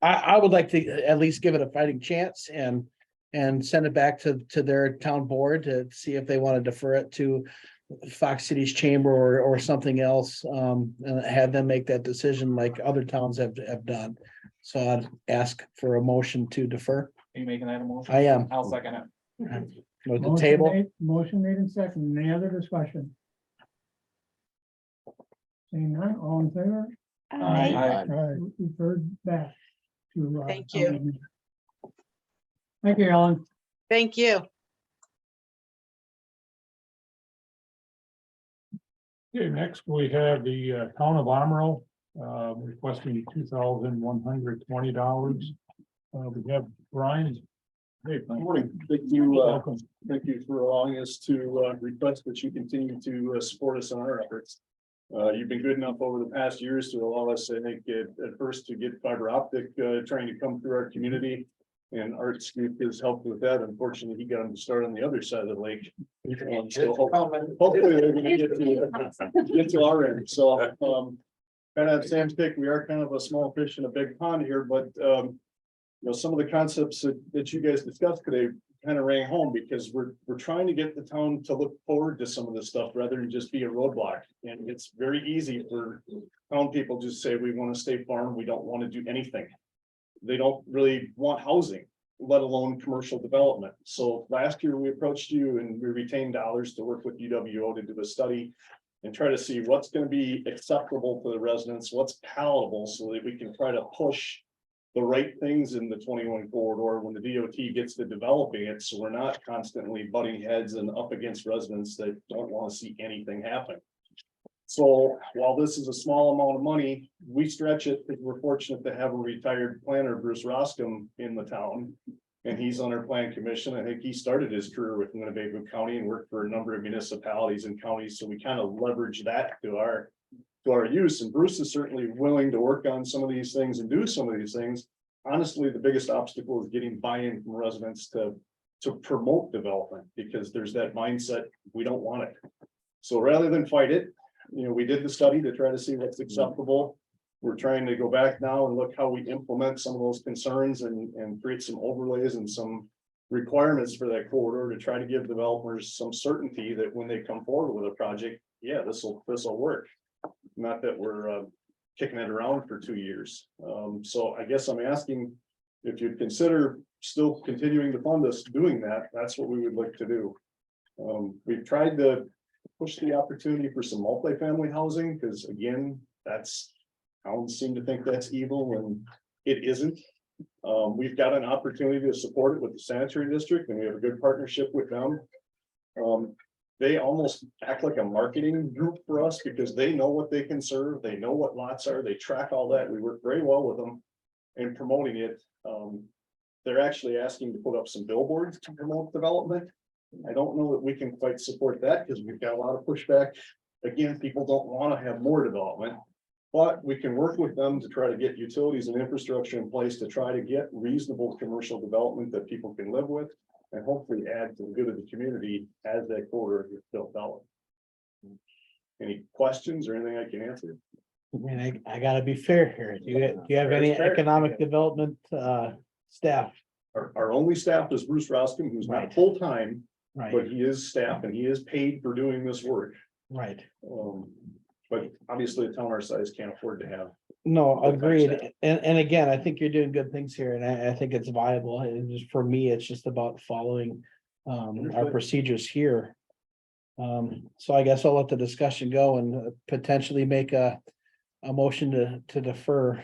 I would like to at least give it a fighting chance and send it back to their town board to see if they want to defer it to Fox Cities Chamber or something else, and have them make that decision like other towns have done. So I'd ask for a motion to defer. Are you making that a motion? I am. I'll second it. With the Motion table, made- Motion made in second. Any other discussion? Seeing none, all in favor? Aye. Aye. All right, we've heard back to. Thank you. Thank you, Ellen. Thank you. Okay, next we have the town of Amro requesting $2,120. We have Brian. Hey, good morning. Thank you, thank you for allowing us to request that you continue to support us in our efforts. You've been good enough over the past years to allow us, I think, at first to get fiber optic trying to come through our community. And Art's group has helped with that. Unfortunately, he got him to start on the other side of the lake. And so hopefully they're gonna get to our end. So kind of Sam's pick, we are kind of a small fish in a big pond here, but some of the concepts that you guys discussed today kind of rang home because we're trying to get the town to look forward to some of this stuff rather than just be a roadblock. And it's very easy for town people just say, we want to stay farm, we don't want to do anything. They don't really want housing, let alone commercial development. So last year we approached you and we retained dollars to work with UWO to do a study and try to see what's going to be acceptable to the residents, what's palatable so that we can try to push the right things in the 21 corridor when the DOT gets to developing it. So we're not constantly butting heads and up against residents that don't want to see anything happen. So while this is a small amount of money, we stretch it because we're fortunate to have a retired planner, Bruce Roscom, in the town. And he's on our plan commission. I think he started his career with Winnebago County and worked for a number of municipalities and counties. So we kind of leverage that to our use. And Bruce is certainly willing to work on some of these things and do some of these things. Honestly, the biggest obstacle is getting buy-in from residents to promote development because there's that mindset, we don't want it. So rather than fight it, we did the study to try to see what's acceptable. We're trying to go back now and look how we implement some of those concerns and create some overlays and some requirements for that corridor to try to give developers some certainty that when they come forward with a project, yeah, this will work. Not that we're kicking it around for 2 years. So I guess I'm asking if you'd consider still continuing to fund us doing that, that's what we would like to do. We've tried to push the opportunity for some multifamily housing, because again, towns seem to think that's evil and it isn't. We've got an opportunity to support it with the sanitary district and we have a good partnership with them. They almost act like a marketing group for us because they know what they can serve. They know what lots are. They track all that. We work very well with them in promoting it. They're actually asking to put up some billboards to promote development. I don't know that we can quite support that because we've got a lot of pushback. Again, people don't want to have more development, but we can work with them to try to get utilities and infrastructure in place to try to get reasonable commercial development that people can live with and hopefully add to the good of the community as that corridor gets built out. Any questions or anything I can answer? I mean, I gotta be fair here. Do you have any Fair. economic development staff? Our only staff is Bruce Roscom, who's not Right. full-time, Right, but he is staff and he is paid for doing this work. right. But obviously a town our size can't afford to have. No, Full-time agreed. staff. And again, I think you're doing good things here and I think it's viable. And just for me, it's just about following our Understood. procedures here. So I guess I'll let the discussion go and potentially make a motion to defer.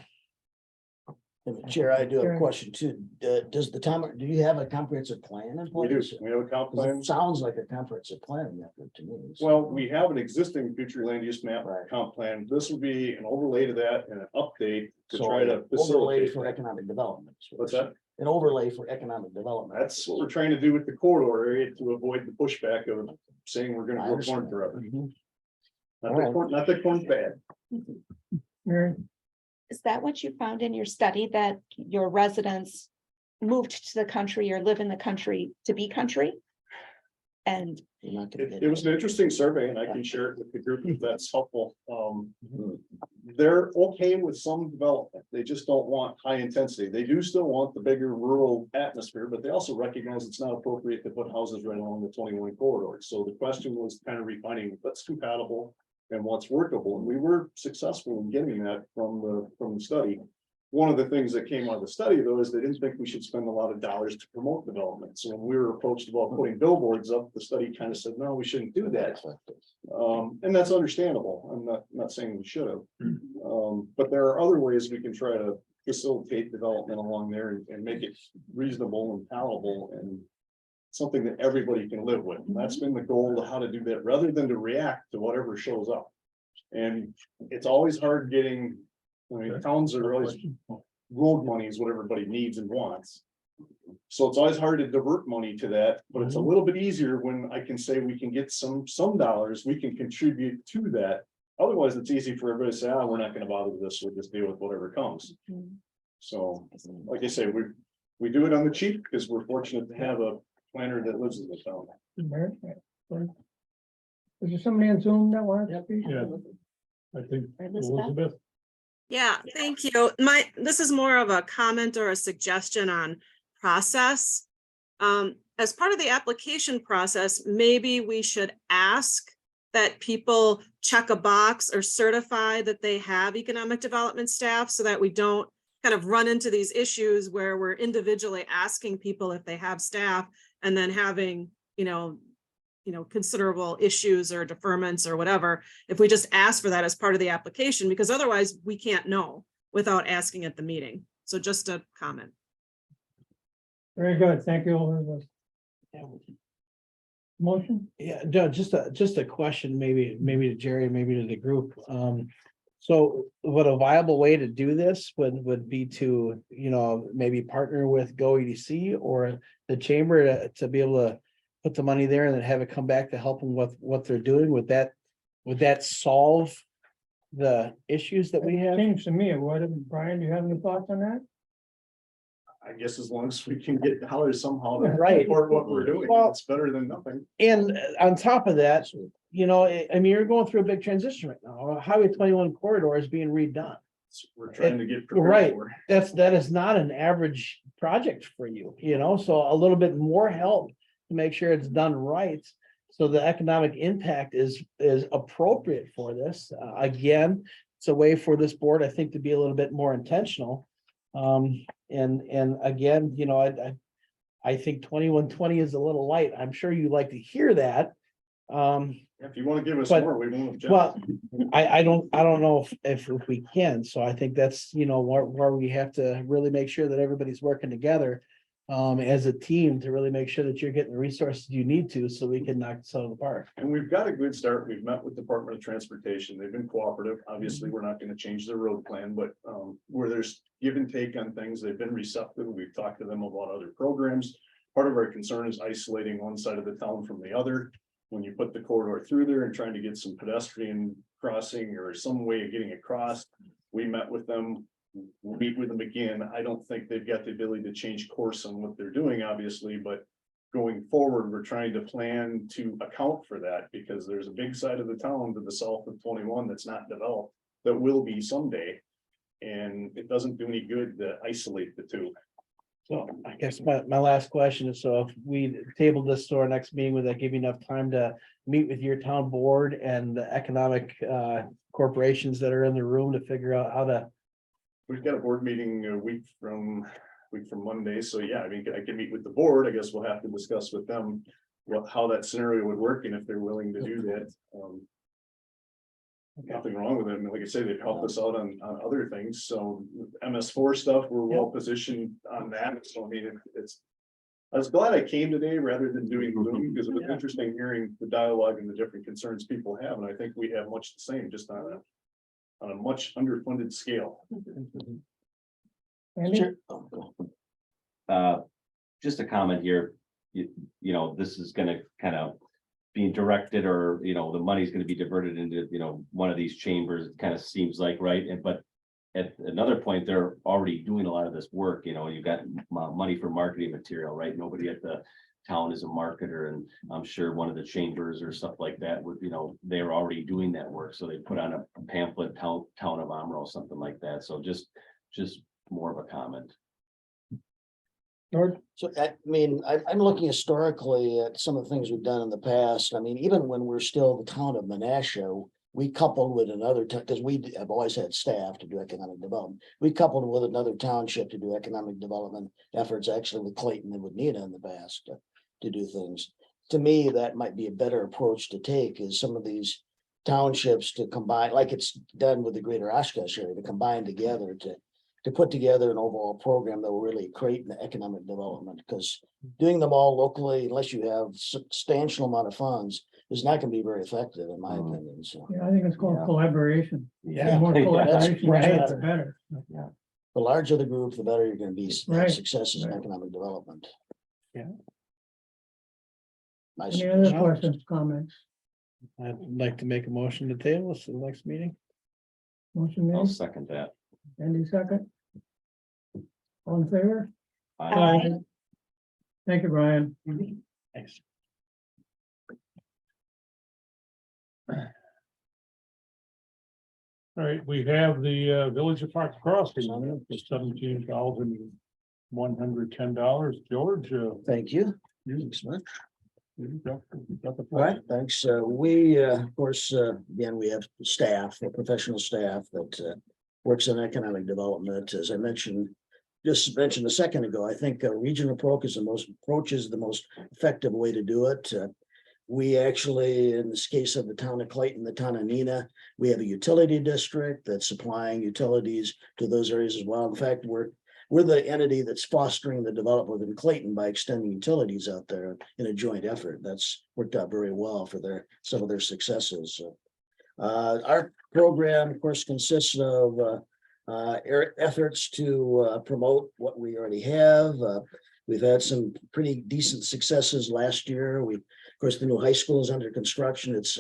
Chair, I do have Sure. a question too. Does the town, do you have a comprehensive plan in We do, place? we have a comp 'Cause plan. it sounds like a comprehensive plan method to me. so- Well, we have an existing future land use map Right. comp plan. This would be an overlay to that and an update to So try to overlay facilitate. for that. economic development. is what What's we're that? saying. An overlay for economic development. That's what we're trying to do with the corridor area to avoid the pushback of saying we're I gonna grow corn understand. forever. Mhm. Not that corn's bad. Mary, Is that what you found in your study, that your residents moved to the country or live in the country to be country? And You're not gonna get It was an interesting survey and I can share it with the group if that's helpful. They're okay with some development. They just don't want high intensity. They do still want the bigger rural atmosphere, but they also recognize it's not appropriate to put houses right along the 21 corridor. So the question was kind of refining what's compatible and what's workable. And we were successful in getting that from the study. One of the things that came out of the study, though, is they didn't think we should spend a lot of dollars to promote development. So when we were approached about putting billboards up, the study kind of said, no, we shouldn't do that. And that's understandable. I'm not saying we should have. But there are other ways we can try to facilitate development along there and make it reasonable and palatable and something that everybody can live with. And that's been the goal of how to do that, rather than to react to whatever shows up. And it's always hard getting, I mean, towns are always, road money is what everybody needs and wants. So it's always hard to divert money to that, but it's a little bit easier when I can say we can get some dollars, we can contribute to that. Otherwise, it's easy for everybody to say, we're not gonna bother with this, we'll just deal with whatever comes. So, like I say, we do it on the cheap because we're fortunate to have a planner that lives in the town. Mary, is there somebody on Zoom that wants to speak? Yeah. I think Elizabeth? Elizabeth, Yeah, thank you. This is more of a comment or a suggestion on process. As part of the application process, maybe we should ask that people check a box or certify that they have economic development staff so that we don't kind of run into these issues where we're individually asking people if they have staff and then having, considerable issues or deferments or whatever, if we just ask for that as part of the application, because otherwise we can't know without asking at the meeting. So just a comment. Very good, thank you, Elizabeth. Motion? Yeah, no, just a question, maybe to Jerry, maybe to the group. So what a viable way to do this would be to, maybe partner with GoEDC or the chamber to be able to put the money there and then have it come back to help them with what they're doing. Would that solve the issues that we have? Seems to me, Brian, do you have any thoughts on that? I guess as long as we can get dollars somehow to Right. support what we're doing, Well- it's better than nothing. And on top of that, you're going through a big transition right now. Highway 21 corridor is being redone. We're trying to get Right. prepared for. That is not an average project for you, so a little bit more help to make sure it's done right. So the economic impact is appropriate for this. Again, it's a way for this board, I think, to be a little bit more intentional. And again, I think 2120 is a little light. I'm sure you'd like to hear that. If you want to give us But- more, we won't object. Well, I don't know if we can, so I think that's, where we have to really make sure that everybody's working together. As a team to really make sure that you're getting the resources you need to, so we can knock this out of the park. And we've got a good start. We've met with Department of Transportation. They've been cooperative. Obviously, we're not going to change their road plan, but where there's give and take on things, they've been receptive. We've talked to them about other programs. Part of our concern is isolating one side of the town from the other. When you put the corridor through there and trying to get some pedestrian crossing or some way of getting across, we met with them. We'll meet with them again. I don't think they've got the ability to change course on what they're doing, obviously, but going forward, we're trying to plan to account for that because there's a big side of the town to the south of 21 that's not developed, that will be someday. And it doesn't do any good to isolate the two. So I guess my last question is, so if we table this to our next meeting, would that give you enough time to meet with your town board and the economic corporations that are in the room to figure out how to? We've got a board meeting a week from Monday, so yeah, I mean, I can meet with the board. I guess we'll have to discuss with them how that scenario would work and if they're willing to do that. nothing wrong with it. And like I say, they've helped us out on other things. So MS4 stuff, we're well positioned on that. So I mean, it's. I was glad I came today rather than doing Zoom because it was interesting hearing the dialogue and the different concerns people have. And I think we have much the same, just on a much underfunded scale. Andy? Sure. Just a comment here, you know, this is gonna kind of being directed or, you know, the money's gonna be diverted into, you know, one of these chambers, it kind of seems like, right? And but at another point, they're already doing a lot of this work, you know, you've got money for marketing material, right? Nobody at the town is a marketer, and I'm sure one of the chambers or stuff like that would, you know, they're already doing that work, so they put on a pamphlet, town of Amro, something like that, so just more of a comment. George? So, I mean, I'm looking historically at some of the things we've done in the past. I mean, even when we're still the town of Menasha, we coupled with another, because we have always had staff to do economic development. We coupled with another township to do economic development efforts, actually with Clayton and with Nina in the past to do things. To me, that might be a better approach to take, is some of these townships to combine, like it's done with the greater Oshkosh area, to combine together to put together an overall program that will really create an economic development, because doing them all locally, unless you have substantial amount of funds, is not gonna be very effective, in my opinion, so. Yeah, I think it's called Yeah. collaboration. Yeah. The more That's collaboration, you right. have, the better. The larger the group, the better you're gonna be, Right. successes in Right. economic development. Yeah. My Any other suggestion. questions, comments? I'd like to make a motion to table this to the next meeting. Motion I'll made, second that. Andy second. All in favor? Aye. Thank you, Brian. Thanks. All right, we have the Village of Fox Crossing on it for $17,110. George, Thank you. you Thanks much. got the All right, floor. thanks. We, of course, again, we have staff, a professional staff that works in economic development. As I just mentioned a second ago, I think regional approach is the most effective way to do it. We actually, in this case of the town of Clayton, the town of Nina, we have a utility district that's supplying utilities to those areas as well. In fact, we're the entity that's fostering the development within Clayton by extending utilities out there in a joint effort. That's worked out very well for some of their successes. Our program, of course, consists of efforts to promote what we already have. We've had some pretty decent successes last year. Of course, the new high school is under construction. It's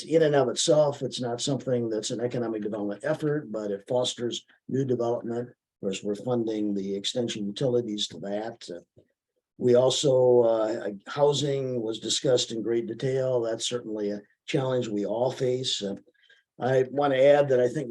in and of itself, it's not something that's an economic development effort, but it fosters new development. Of course, we're funding the extension utilities to that. We also, housing was discussed in great detail. That's certainly a challenge we all face. I want to add that I think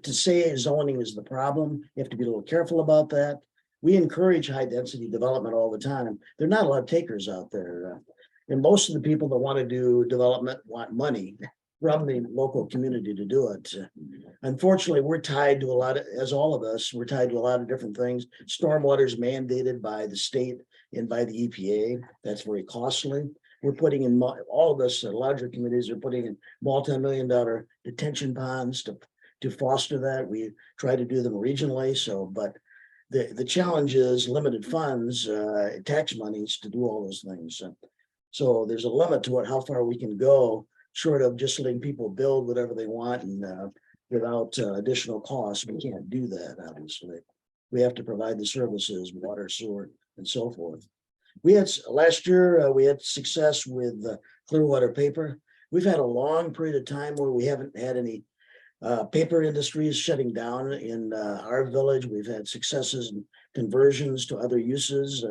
to say zoning is the problem, you have to be a little careful about that. We encourage high density development all the time. There are not a lot of takers out there. And most of the people that want to do development want money from the local community to do it. Unfortunately, we're tied to as all of us, we're tied to a lot of different things. Stormwater is mandated by the state and by the EPA. That's very costly. We're putting in, all of us, larger communities are putting in multi-million-dollar detention ponds to foster that. We try to do them regionally, but the challenge is limited funds, tax monies to do all those things. So there's a limit to how far we can go, short of just letting people build whatever they want and without additional costs. We can't do that, obviously. We have to provide the services, water, sewer, and so forth. Last year, we had success with Clearwater Paper. We've had a long period of time where we haven't had any paper industries shutting down in our village. We've had successes and conversions to other uses.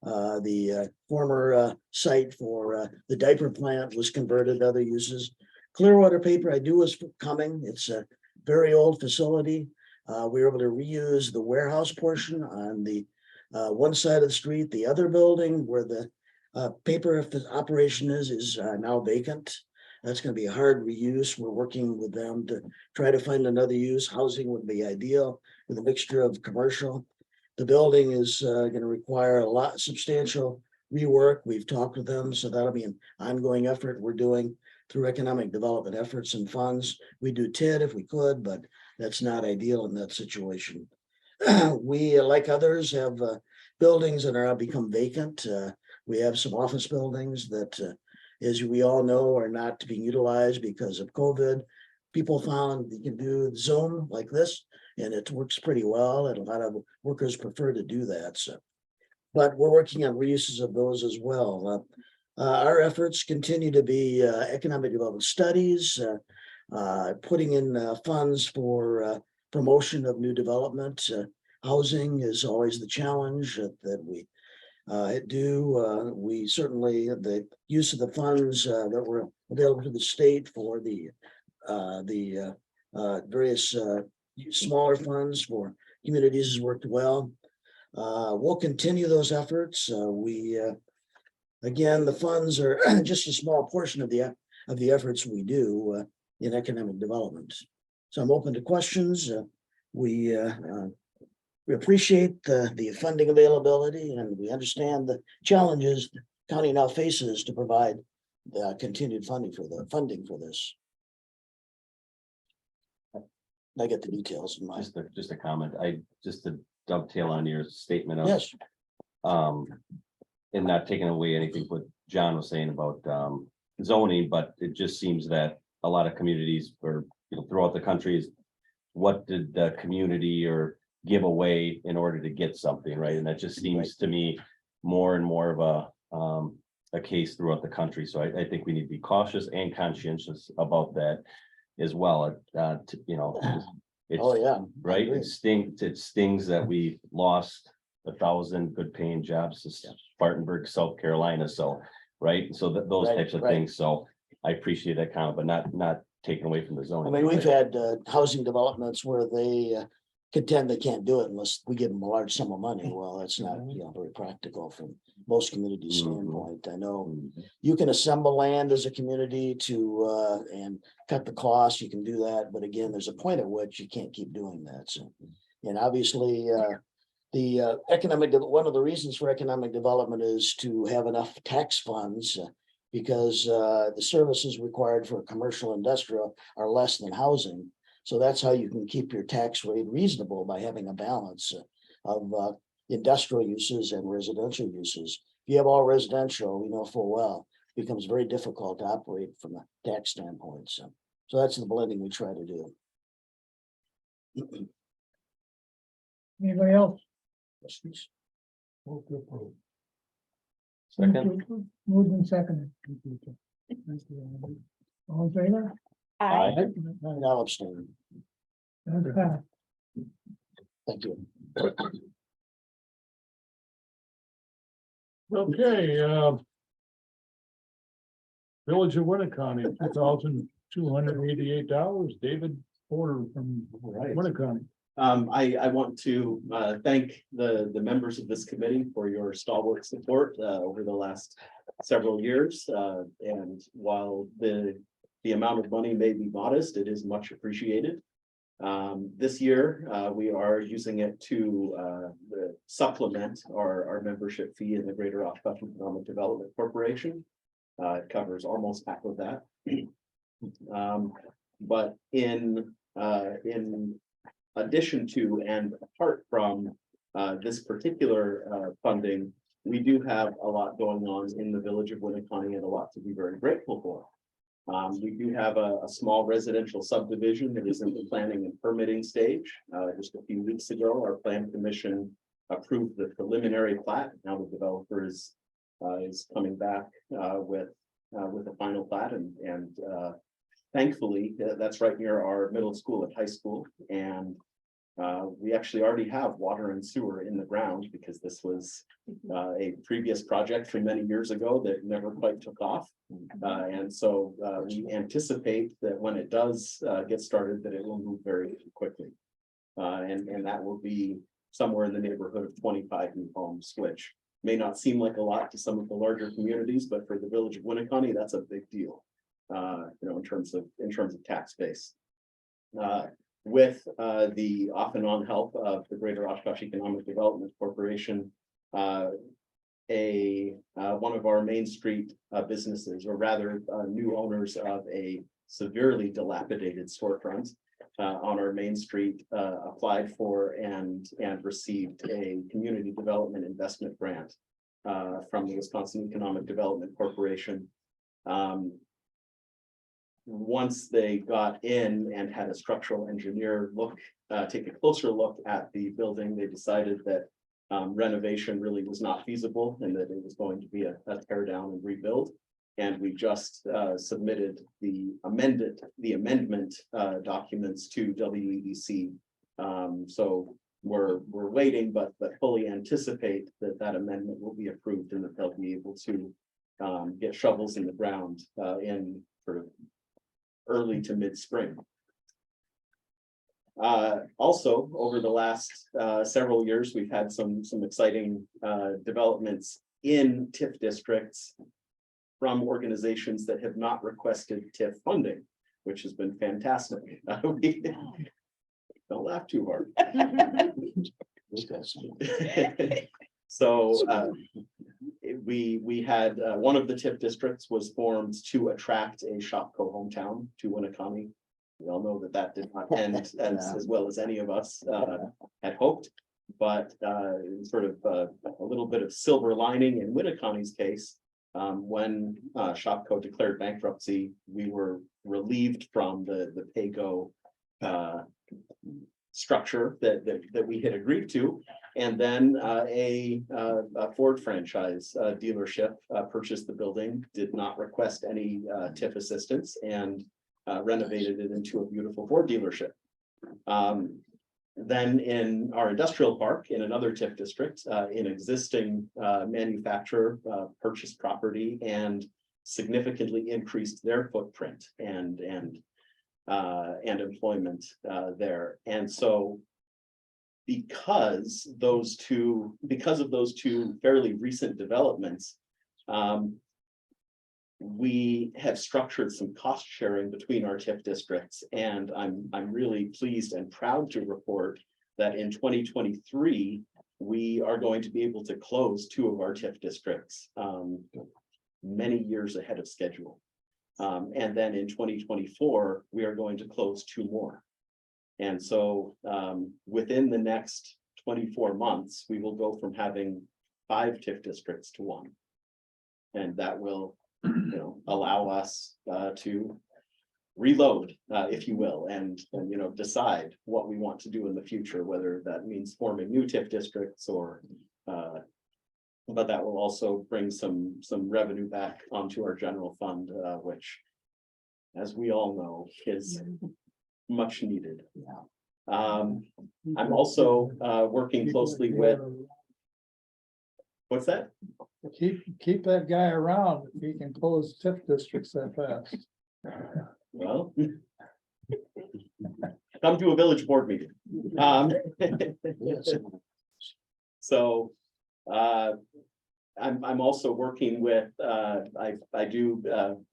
The former site for the diaper plant was converted to other uses. Clearwater Paper, I knew was coming. It's a very old facility. We were able to reuse the warehouse portion on the one side of the street. The other building where the paper operation is now vacant. That's going to be a hard reuse. We're working with them to try to find another use. Housing would be ideal with a mixture of commercial. The building is going to require substantial rework. We've talked with them, so that'll be an ongoing effort we're doing. through economic development efforts and funds. We do TID if we could, but that's not ideal in that situation. We, like others, have buildings that are now become vacant. We have some office buildings that, as we all know, are not being utilized because of COVID. People found you can do Zoom like this, and it works pretty well, and a lot of workers prefer to do that. So, but we're working on reuses of those as well. Our efforts continue to be economic development studies, putting in funds for promotion of new development. Housing is always the challenge that we do. We certainly, the use of the funds that were available to the state for the various smaller funds for communities has worked well. We'll continue those efforts. Again, the funds are just a small portion of the efforts we do in economic development. So I'm open to questions. We appreciate the funding availability, and we understand the challenges the county now faces to provide the continued funding for this. I get the details in mind. Just a comment, just to dovetail on your statement of. Yes. And not taking away anything what John was saying about zoning, but it just seems that a lot of communities or throughout the country is what did the community or give away in order to get something, right? And that just seems to me more and more of a case throughout the country. So I think we need to be cautious and conscientious about that as well. It's, Oh, yeah. right. It stings that we lost 1,000 good paying jobs to Spartanburg, South Carolina. So, right. So those types of things. So I appreciate that comment, but not taken away from the zoning. I mean, we've had housing developments where they contend they can't do it unless we give them a large sum of money. Well, that's not, very practical from most communities' standpoint. I know you can assemble land as a community to and cut the cost. You can do that, but again, there's a point at which you can't keep doing that. So, and obviously, the one of the reasons for economic development is to have enough tax funds because the services required for commercial industrial are less than housing. So that's how you can keep your tax rate reasonable, by having a balance of industrial uses and residential uses. If you have all residential, we know full well, it becomes very difficult to operate from a tax standpoint. So that's the blending we try to do. Anybody else? Second. Moved and seconded. All in favor? Aye. Now abstain. That's passed. Thank you. Okay, Village of Winneconne, $2,288. David Porter from Winneconne. I want to thank the members of this committee for your stalwart support over the last several years. And while the amount of money may be modest, it is much appreciated. This year, we are using it to supplement our membership fee in the Greater Oshkosh Economic Development Corporation. It covers almost half of that. But in addition to and apart from this particular funding, we do have a lot going on in the village of Winneconne and a lot to be very grateful for. We do have a small residential subdivision that is in the planning and permitting stage. Just a few weeks ago, our plan commission approved the preliminary plat. Now the developer is coming back with a final plat, and thankfully that's right near our middle school and high school. And we actually already have water and sewer in the ground because this was a previous project from many years ago that never quite took off. And so we anticipate that when it does get started, that it will move very quickly. And that will be somewhere in the neighborhood of 25 new homes, which may not seem like a lot to some of the larger communities, but for the village of Winneconne, that's a big deal. In terms of tax base. With the off and on help of the Greater Oshkosh Economic Development Corporation, one of our Main Street businesses, or rather, new owners of a severely dilapidated storefront on our Main Street, applied for and received a community development investment grant from the Wisconsin Economic Development Corporation. Once they got in and had a structural engineer take a closer look at the building, they decided that renovation really was not feasible and that it was going to be a tear down and rebuild. And we just submitted the amendment documents to WEDC. So we're waiting, but fully anticipate that amendment will be approved and that they'll be able to get shovels in the ground in sort of early to mid-spring. Also, over the last several years, we've had some exciting developments in TIF districts from organizations that have not requested TIF funding, which has been fantastic. Don't laugh too hard. So we had one of the TIF districts was formed to attract a Shopko hometown to Winnebago. We all know that did not end as well as any of us had hoped, but sort of a little bit of silver lining in Winnebago's case. When Shopko declared bankruptcy, we were relieved from the pay-go structure that we had agreed to, and then a Ford franchise dealership purchased the building, did not request any TIF assistance, and renovated it into a beautiful Ford dealership. Then in our industrial park, in another TIF district, an existing manufacturer purchased property and significantly increased their footprint and employment there. And so because of those two fairly recent developments, we have structured some cost sharing between our TIF districts, and I'm really pleased and proud to report that in 2023 we are going to be able to close 2 of our TIF districts many years ahead of schedule. And then in 2024 we are going to close 2 more. And so within the next 24 months we will go from having 5 TIF districts to 1, and that will allow us to reload, if you will, and decide what we want to do in the future, whether that means forming new TIF districts or but that will also bring some revenue back onto our general fund, which, as we all know, is much needed. I'm also working closely with. What's that? Keep that guy around if he can close TIF districts that fast. Well, come to a village board meeting. So I'm also working with I do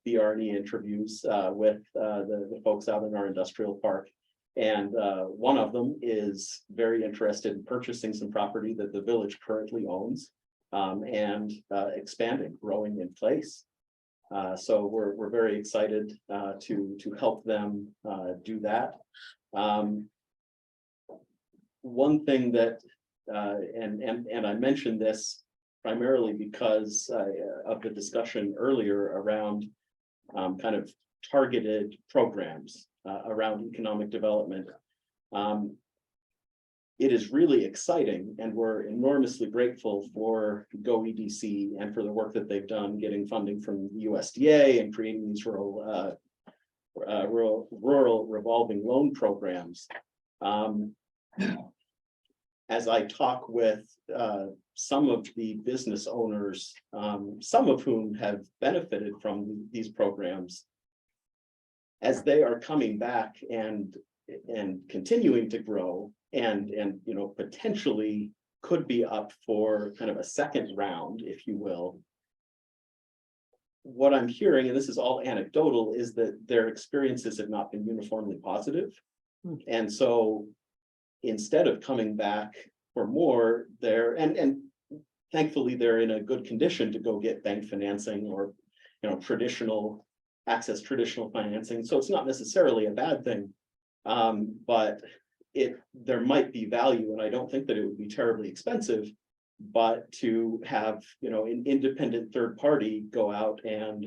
BRE interviews with the folks out in our industrial park, and one of them is very interested in purchasing some property that the village currently owns and expanding, growing in place. So we're very excited to help them do that. One thing that and I mentioned this primarily because of the discussion earlier around kind of targeted programs around economic development. It is really exciting, and we're enormously grateful for GoEDC and for the work that they've done getting funding from the USDA and creating these rural revolving loan programs. As I talk with some of the business owners, some of whom have benefited from these programs, as they are coming back and continuing to grow and potentially could be up for kind of a second round, if you will. What I'm hearing, and this is all anecdotal, is that their experiences have not been uniformly positive. And so instead of coming back for more, and thankfully, they're in a good condition to go get bank financing or, traditional financing. So it's not necessarily a bad thing. But there might be value, and I don't think that it would be terribly expensive. But to have, an independent third party go out and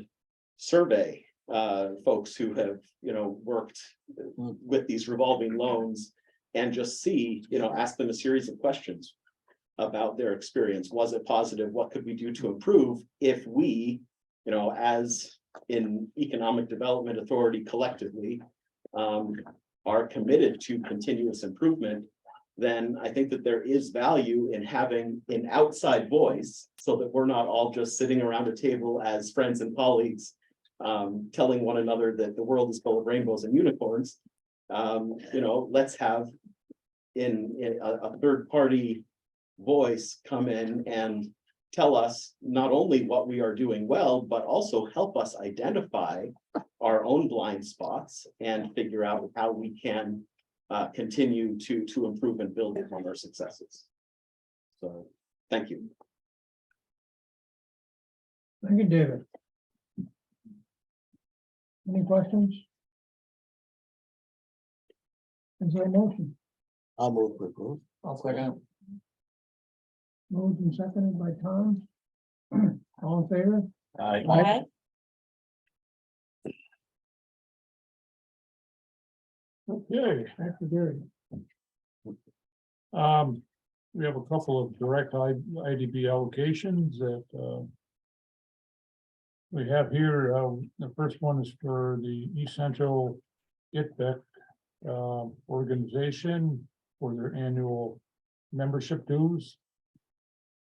survey folks who have, worked with these revolving loans and just see, ask them a series of questions about their experience. Was it positive? What could we do to improve if we, as in Economic Development Authority collectively, are committed to continuous improvement? Then I think that there is value in having an outside voice so that we're not all just sitting around a table as friends and colleagues, telling one another that the world is full of rainbows and unicorns. Let's have a third party voice come in and tell us not only what we are doing well, but also help us identify our own blind spots and figure out how we can continue to improve and build upon our successes. So, thank you. Thank you, David. Any questions? Is there a motion? I'll move to approve. I'll second. Moved and seconded by Tom. All in favor? Aye. Okay. Back to Gary. We have a couple of direct IDB allocations that we have here. The first one is for the East Central ITBEC organization for their annual membership dues.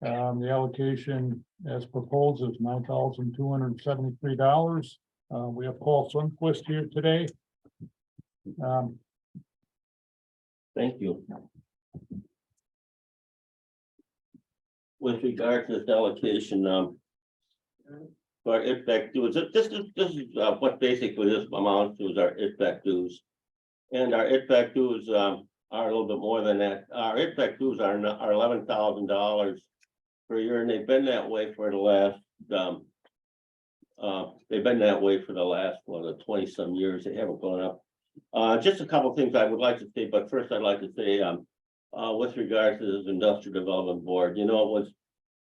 The allocation as proposed is $9,273. We have Paul Sundquist here today. Thank you. With regard to this allocation, for ITBEC dues, this is what basically this amounts to is our ITBEC dues. And our ITBEC dues are a little bit more than that. Our ITBEC dues are $11,000 per year, and they've been that way for the last what, 20 some years. They haven't gone up. Just a couple of things I would like to say, but first I'd like to say with regard to this Industrial Development Board, it was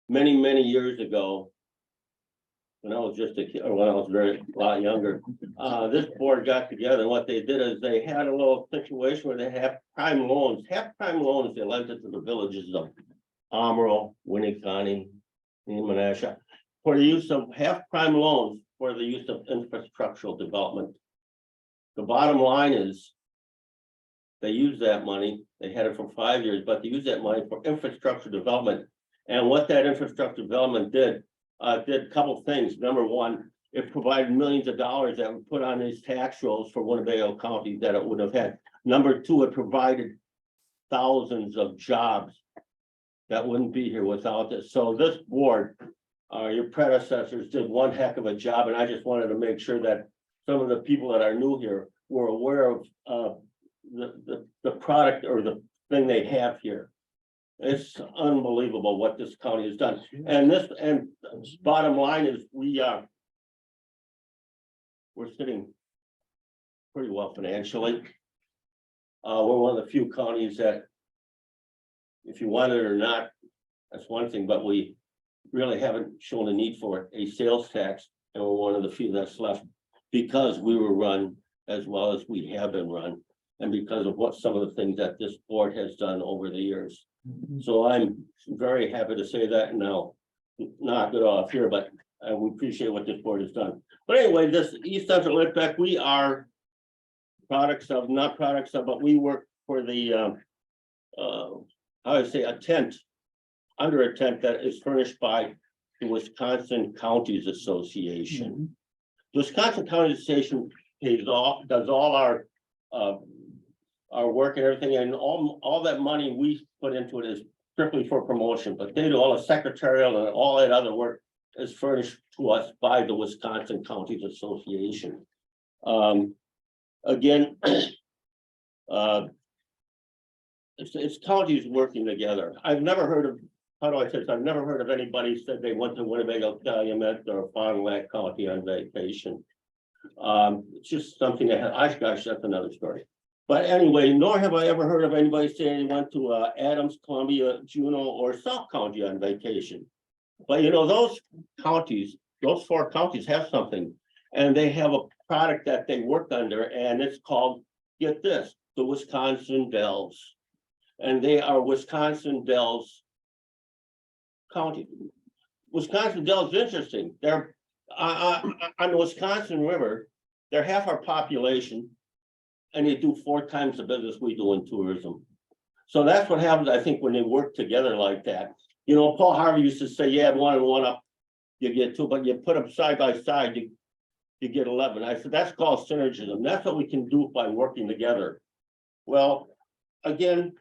many, many years ago, when I was just a kid, or when I was a lot younger, this board got together, and what they did is they had a little situation where they have prime loans, they lent it to the villages of Amro, Winnebago, and Menasha, for the use of half-prime loans for the use of infrastructural development. The bottom line is they use that money, they had it for 5 years, but they use that money for infrastructure development. And what that infrastructure development did a couple of things. Number one, it provided millions of dollars that would put on these tax rolls for Winnebago County that it would have had. Number two, it provided thousands of jobs that wouldn't be here without this. So this board, your predecessors did one heck of a job, and I just wanted to make sure that some of the people that are new here were aware of the product or the thing they have here. It's unbelievable what this county has done. And bottom line is we're sitting pretty well financially. We're one of the few counties that, if you want it or not, that's one thing, but we really haven't shown a need for a sales tax, and we're one of the few that's left because we were run as well as we have been run, and because of what some of the things that this board has done over the years. So I'm very happy to say that, and I'll knock it off here, but we appreciate what this board has done. But anyway, this East Central ITBEC, we are not products of, but we work for the I would say a tent that is furnished by the Wisconsin Counties Association. The Wisconsin Counties Association does all our work and everything, and all that money we put into it is strictly for promotion, but they do all the secretarial and all that other work is furnished to us by the Wisconsin Counties Association. Again, it's counties working together. I've never heard of how do I say this? I've never heard of anybody said they went to Winnebago, Calumet or Fond du Lac County on vacation. It's just something that, Oshkosh, that's another story. But anyway, nor have I ever heard of anybody saying they went to Adams, Columbia, Juneau, or South County on vacation. But you know, those counties, those 4 counties have something, and they have a product that they work under, and it's called, get this, the Wisconsin Dells. And they are Wisconsin Dells County. Wisconsin Dells is interesting. They're on the Wisconsin River, they're half our population, and they do 4 times the business we do in tourism. So that's what happens, I think, when they work together like that. You know, Paul Harvey used to say, you add 1 and 1 up, you get 2, but you put them side by side, you get 11. I said, that's called synergism. That's what we can do by working together. Well, again,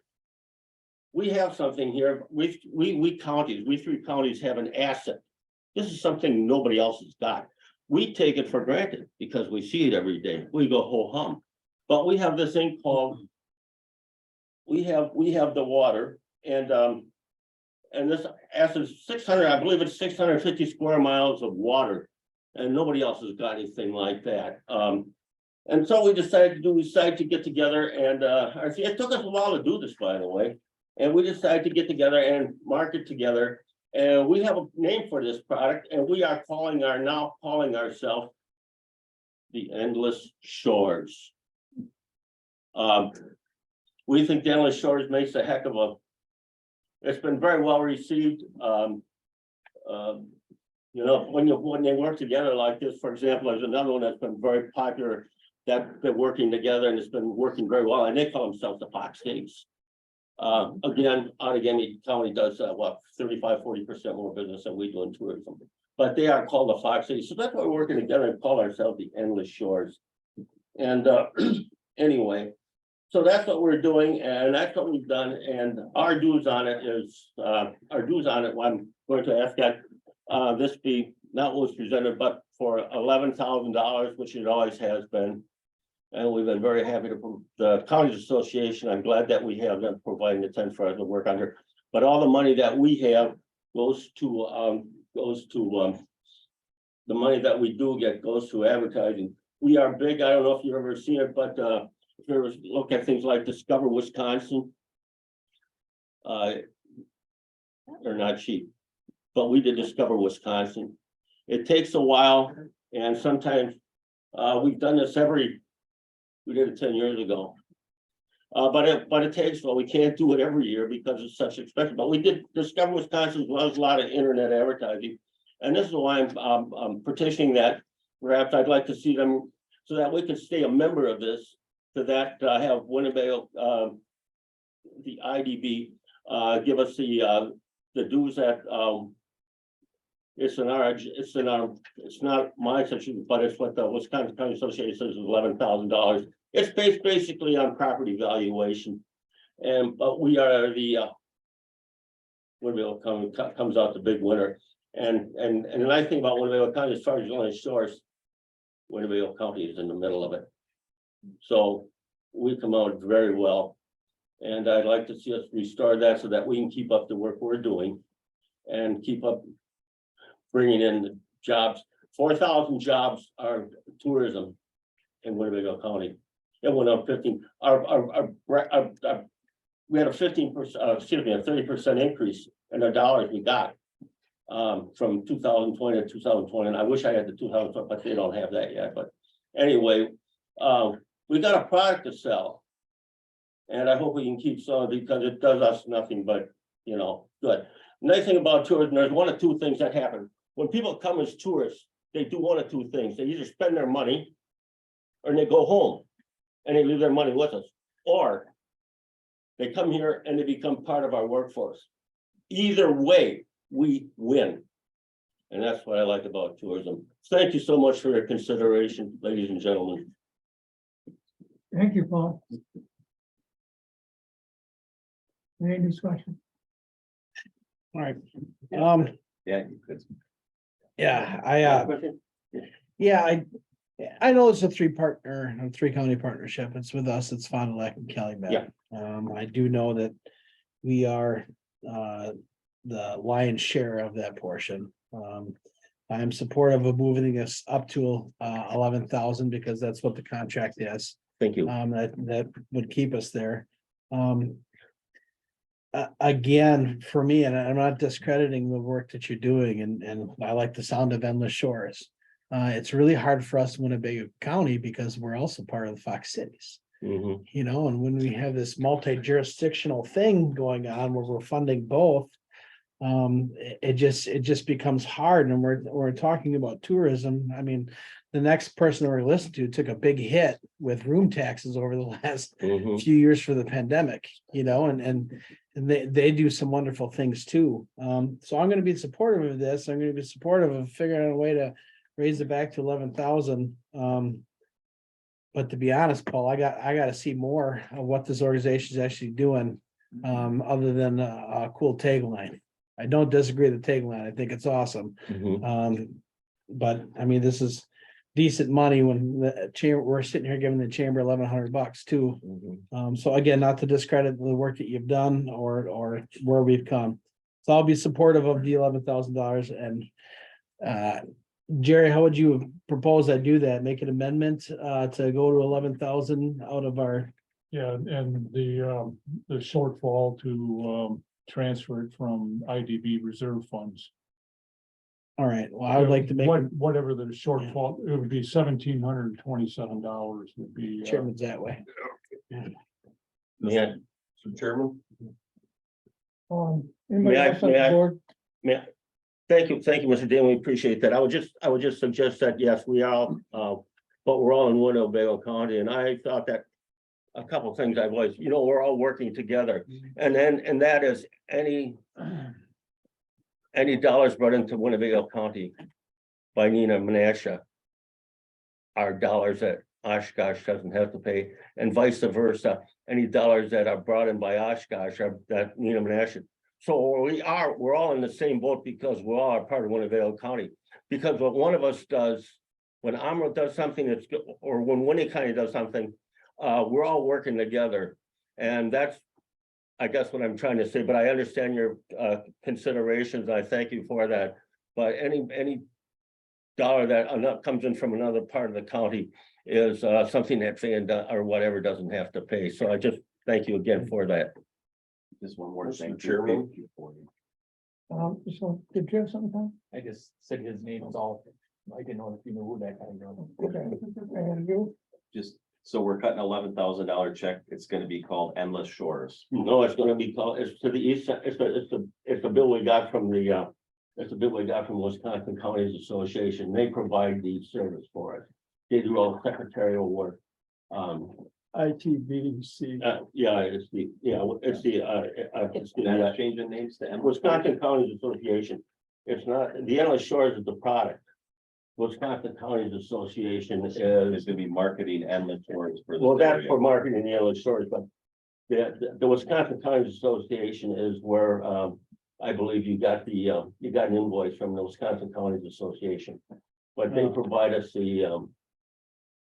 we have something here. We 3 counties have an asset. This is something nobody else has got. We take it for granted because we see it every day. We go ho hum. But we have this thing called, we have the water, and this asset is 600, I believe it's 650 square miles of water, and nobody else has got anything like that. And so we decided to get together, and it took us a while to do this, by the way. And we decided to get together and market together. And we have a name for this product, and we are now calling ourselves the Endless Shores. We think the Endless Shores makes a heck of a, it's been very well received. You know, when they work together like this, for example, there's another one that's been very popular that's been working together, and it's been working very well, and they call themselves the Fox States. Again, Allegheny County does what, 35–40% more business than we do in tourism, but they are called the Fox Cities. So that's why we're working together and call ourselves the Endless Shores. And anyway, so that's what we're doing, and that's what we've done. And our dues on it is well, I'm going to ask that this be not what was presented, but for $11,000, which it always has been. And we've been very happy to, the Counties Association, I'm glad that we have them providing the 10 for us to work under. But all the money that we have goes to the money that we do get goes to advertising. We are big, I don't know if you've ever seen it, but if you ever look at things like Discover Wisconsin, they're not cheap, but we did Discover Wisconsin. It takes a while, and sometimes we've done this we did it 10 years ago. But it takes, well, we can't do it every year because it's such expensive, but we did Discover Wisconsin, as well as a lot of internet advertising. And this is why I'm petitioning that perhaps I'd like to see them so that we can stay a member of this, so that have Winnebago, the IDB, give us the dues that it's not my section, but it's what the Wisconsin County Association says is $11,000. It's based basically on property valuation. But we are the Winnebago County comes out the big winner. And the nice thing about Winnebago County, as far as the only source, Winnebago County is in the middle of it. So we come out very well. And I'd like to see us restore that so that we can keep up the work we're doing and keep up bringing in the jobs. 4,000 jobs are tourism in Winnebago County. It went up 15. We had a 15%, excuse me, a 30% increase in the dollars we got from 2020 to 2020. And I wish I had the 2020, but they don't have that yet. But anyway, we got a product to sell, and I hope we can keep selling because it does us nothing but, you know, good. Nice thing about tourism, there's 1 or 2 things that happen. When people come as tourists, they do 1 or 2 things. They either spend their money or they go home and they leave their money with us, or they come here and they become part of our workforce. Either way, we win. And that's what I like about tourism. Thank you so much for your consideration, ladies and gentlemen. Thank you, Paul. Any discussion? All right. Yeah, you could. I know it's a 3-county partnership. It's with us, it's Fond du Lac and Calumet. Yeah. I do know that we are the lion's share of that portion. I am supportive of moving us up to 11,000 because that's what the contract is. Thank you. That would keep us there. Again, for me, and I'm not discrediting the work that you're doing, and I like the sound of Endless Shores. It's really hard for us in Winnebago County because we're also part of the Fox Cities. Mhm. You know, and when we have this multi-jurisdictional thing going on where we're funding both. It just becomes hard, and we're talking about tourism. I mean, the next person we're listening to took a big hit with room taxes over the last Mhm. few years for the pandemic, you know, and they do some wonderful things too. So I'm gonna be supportive of this. I'm gonna be supportive of figuring out a way to raise it back to 11,000. But to be honest, Paul, I gotta see more of what this organization is actually doing, other than a cool tagline. I don't disagree with the tagline. I think it's awesome. Mhm. But I mean, this is decent money when the chamber, we're sitting here giving the chamber $1,100 too. Mhm. So again, not to discredit the work that you've done or where we've come. So I'll be supportive of the $11,000 and Jerry, how would you propose I do that? Make an amendment to go to 11,000 out of our, Yeah, and the shortfall to transfer it from IDB reserve funds. all right, well, I would like to make Whatever the shortfall, it would be $1,727 would be. chairman's that way. Yeah, Mr. Chairman. Anybody May I- else on may the I- board? Yeah. Thank you, Mr. Dan. We appreciate that. I would just suggest that, yes, we are, but we're all in Winnebago County, and I thought that a couple things I've always, we're all working together, and that is any dollars brought into Winnebago County by Nina Menasha are dollars that Oshkosh doesn't have to pay, and vice versa. Any dollars that are brought in by Oshkosh are that Nina Menasha. So we're all in the same boat because we're all a part of Winnebago County. Because what one of us does, when Amro does something that's good, or when Winnie County does something, we're all working together. And that's, I guess, what I'm trying to say, but I understand your considerations. I thank you for that. But any dollar that comes in from another part of the county is something that Van or whatever doesn't have to pay. So I just thank you again for that. Just one more Mr. thing. Chairman. So did you have something, Tom? I just said his name was all, I didn't know if you knew who that guy was. Okay, and you, Just, so we're cutting $11,000 check. It's gonna be called Endless Shores. No, it's gonna be called, it's to the east, it's the bill we got from Wisconsin Counties Association. They provide the service for us. They do all the secretarial work. ITBC. It's the Changing names to Endless. Wisconsin Counties Association. It's not, the Endless Shores is the product. Wisconsin Counties Association Is is, gonna be marketing Endless Shores for. well, this that's area. for marketing the Endless Shores, but the Wisconsin Counties Association is where, I believe you got an invoice from the Wisconsin Counties Association. But they provide us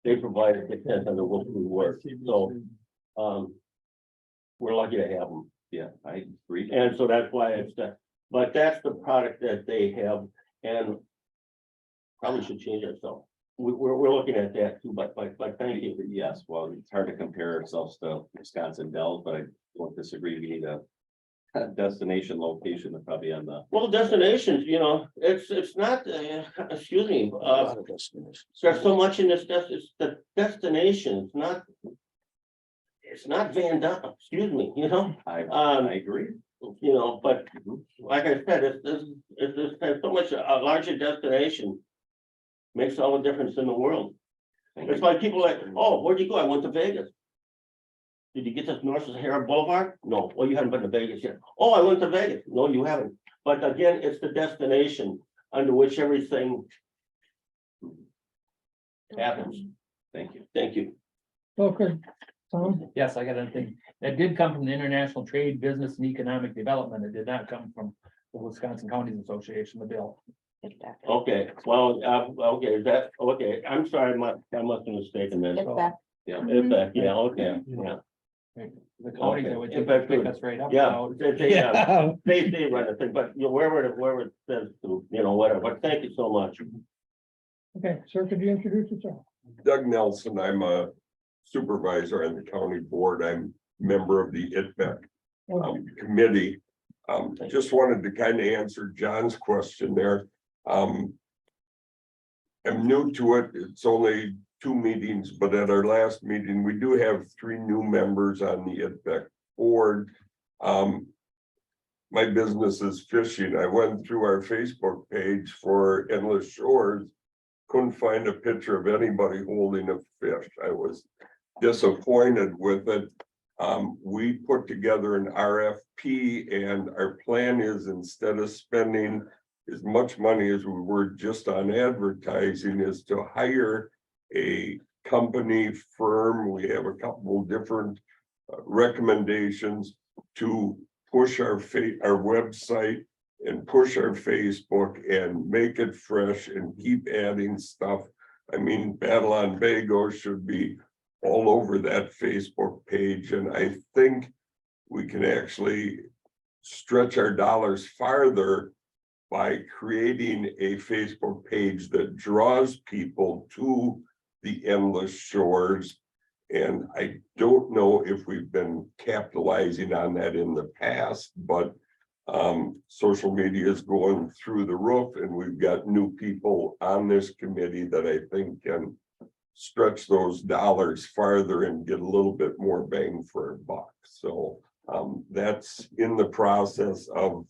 they provide the content under which we work, so, we're lucky to have them. Yeah, I agree. And so that's why it's that, but that's the product that they have, and probably should change it, so we're looking at that too, but thank you. Yes, well, it's hard to compare ourselves to Wisconsin Dells, but I don't disagree. We need a destination location and probably on the. Well, destinations, it's not, excuse me, A lot of destinations. there's so much in this, it's the destination, it's not Van Dyke, excuse me, I agree. but like I said, it's so much, a larger destination makes all the difference in the world. It's like people like, oh, where'd you go? I went to Vegas. Did you get to North Sahara Boulevard? No. Well, you haven't been to Vegas yet. Oh, I went to Vegas. No, you haven't. But again, it's the destination under which everything happens. Thank you. Thank you. okay, Tom, Yes, I got anything. That did come from the International Trade, Business and Economic Development. It did not come from the Wisconsin Counties Association, the bill. Okay, well, okay, is that, okay, I'm sorry, I must have mistaken that. It's back. Yeah. It's back, yeah, okay, yeah. The counties, I would Okay. think, pick us right up. Yeah, now. they run the thing, but you know, wherever it says to, you know, whatever, but thank you so much. Okay, sir, could you introduce yourself? Doug Nelson, I'm a supervisor on the county board. I'm member of the ITBEC committee. Just wanted to kind of answer John's question there. I'm new to it. It's only 2 meetings, but at our last meeting, we do have 3 new members on the ITBEC board. My business is fishing. I went through our Facebook page for Endless Shores. Couldn't find a picture of anybody holding a fish. I was disappointed with it. We put together an RFP, and our plan is, instead of spending as much money as we were just on advertising, is to hire a company firm. We have a couple different recommendations to push our website and push our Facebook and make it fresh and keep adding stuff. I mean, Battle on Bago should be all over that Facebook page, and I think we can actually stretch our dollars farther by creating a Facebook page that draws people to the Endless Shores. And I don't know if we've been capitalizing on that in the past, but social media is going through the roof, and we've got new people on this committee that I think can stretch those dollars farther and get a little bit more bang for our buck. So that's in the process of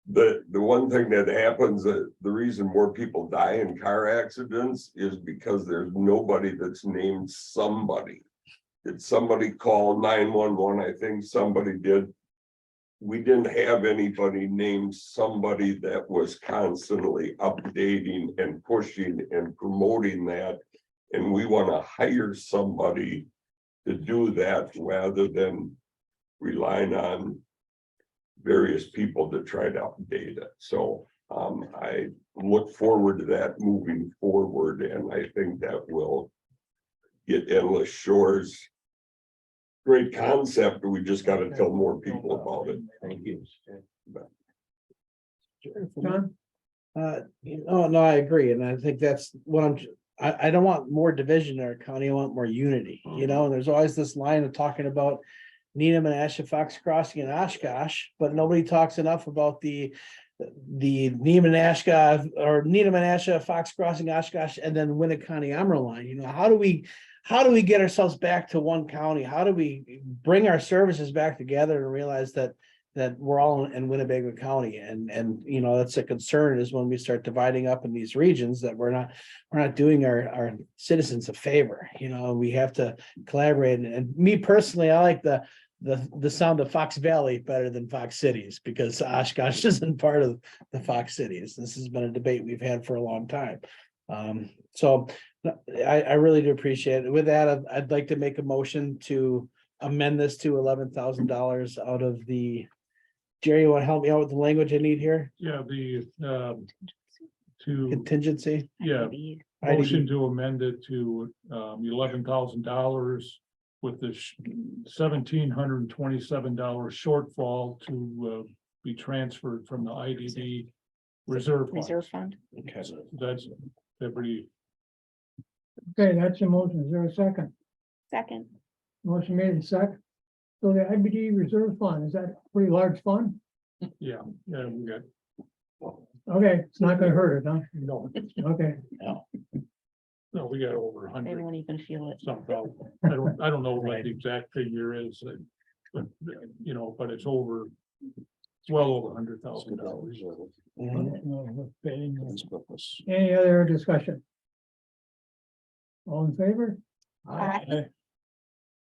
the one thing that happens, the reason more people die in car accidents is because there's nobody that's named somebody. Did somebody call 911? I think somebody did. We didn't have anybody named somebody that was constantly updating and pushing and promoting that. And we want to hire somebody to do that rather than relying on various people to try to update it. So I look forward to that moving forward, and I think that will get Endless Shores. Great concept, but we just got to tell more people about it. Thank you. John? No, I agree. And I think that's what I don't want more division in our county. I want more unity, you know, and there's always this line of talking about Needham and Asha Fox Crossing and Oshkosh, but nobody talks enough about the Needham and Asha Fox Crossing, Oshkosh, and then Winnebago line. You know, how do we get ourselves back to one county? How do we bring our services back together and realize that we're all in Winnebago County? And you know, that's a concern, is when we start dividing up in these regions, that we're not doing our citizens a favor. You know, we have to collaborate. And me personally, I like the sound of Fox Valley better than Fox Cities, because Oshkosh isn't part of the Fox Cities. This has been a debate we've had for a long time. So I really do appreciate it. With that, I'd like to make a motion to amend this to $11,000 out of the, Jerry, you want to help me out with the language I need here? Yeah, Contingency? yeah, motion to amend it to $11,000 with the $1,727 shortfall to be transferred from the IDD reserve fund. Okay. That's every. Okay, that's your motion. Is there a second? Second. Motion made and second. So the IBD reserve fund, is that a pretty large fund? Yeah, we got. Okay, it's not gonna hurt it, huh? No, Okay, no, we got over They 100 won't even feel it. something. I don't know what the exact figure is, but you know, but it's over. It's well over $100,000. any other discussion? All in favor? Aye.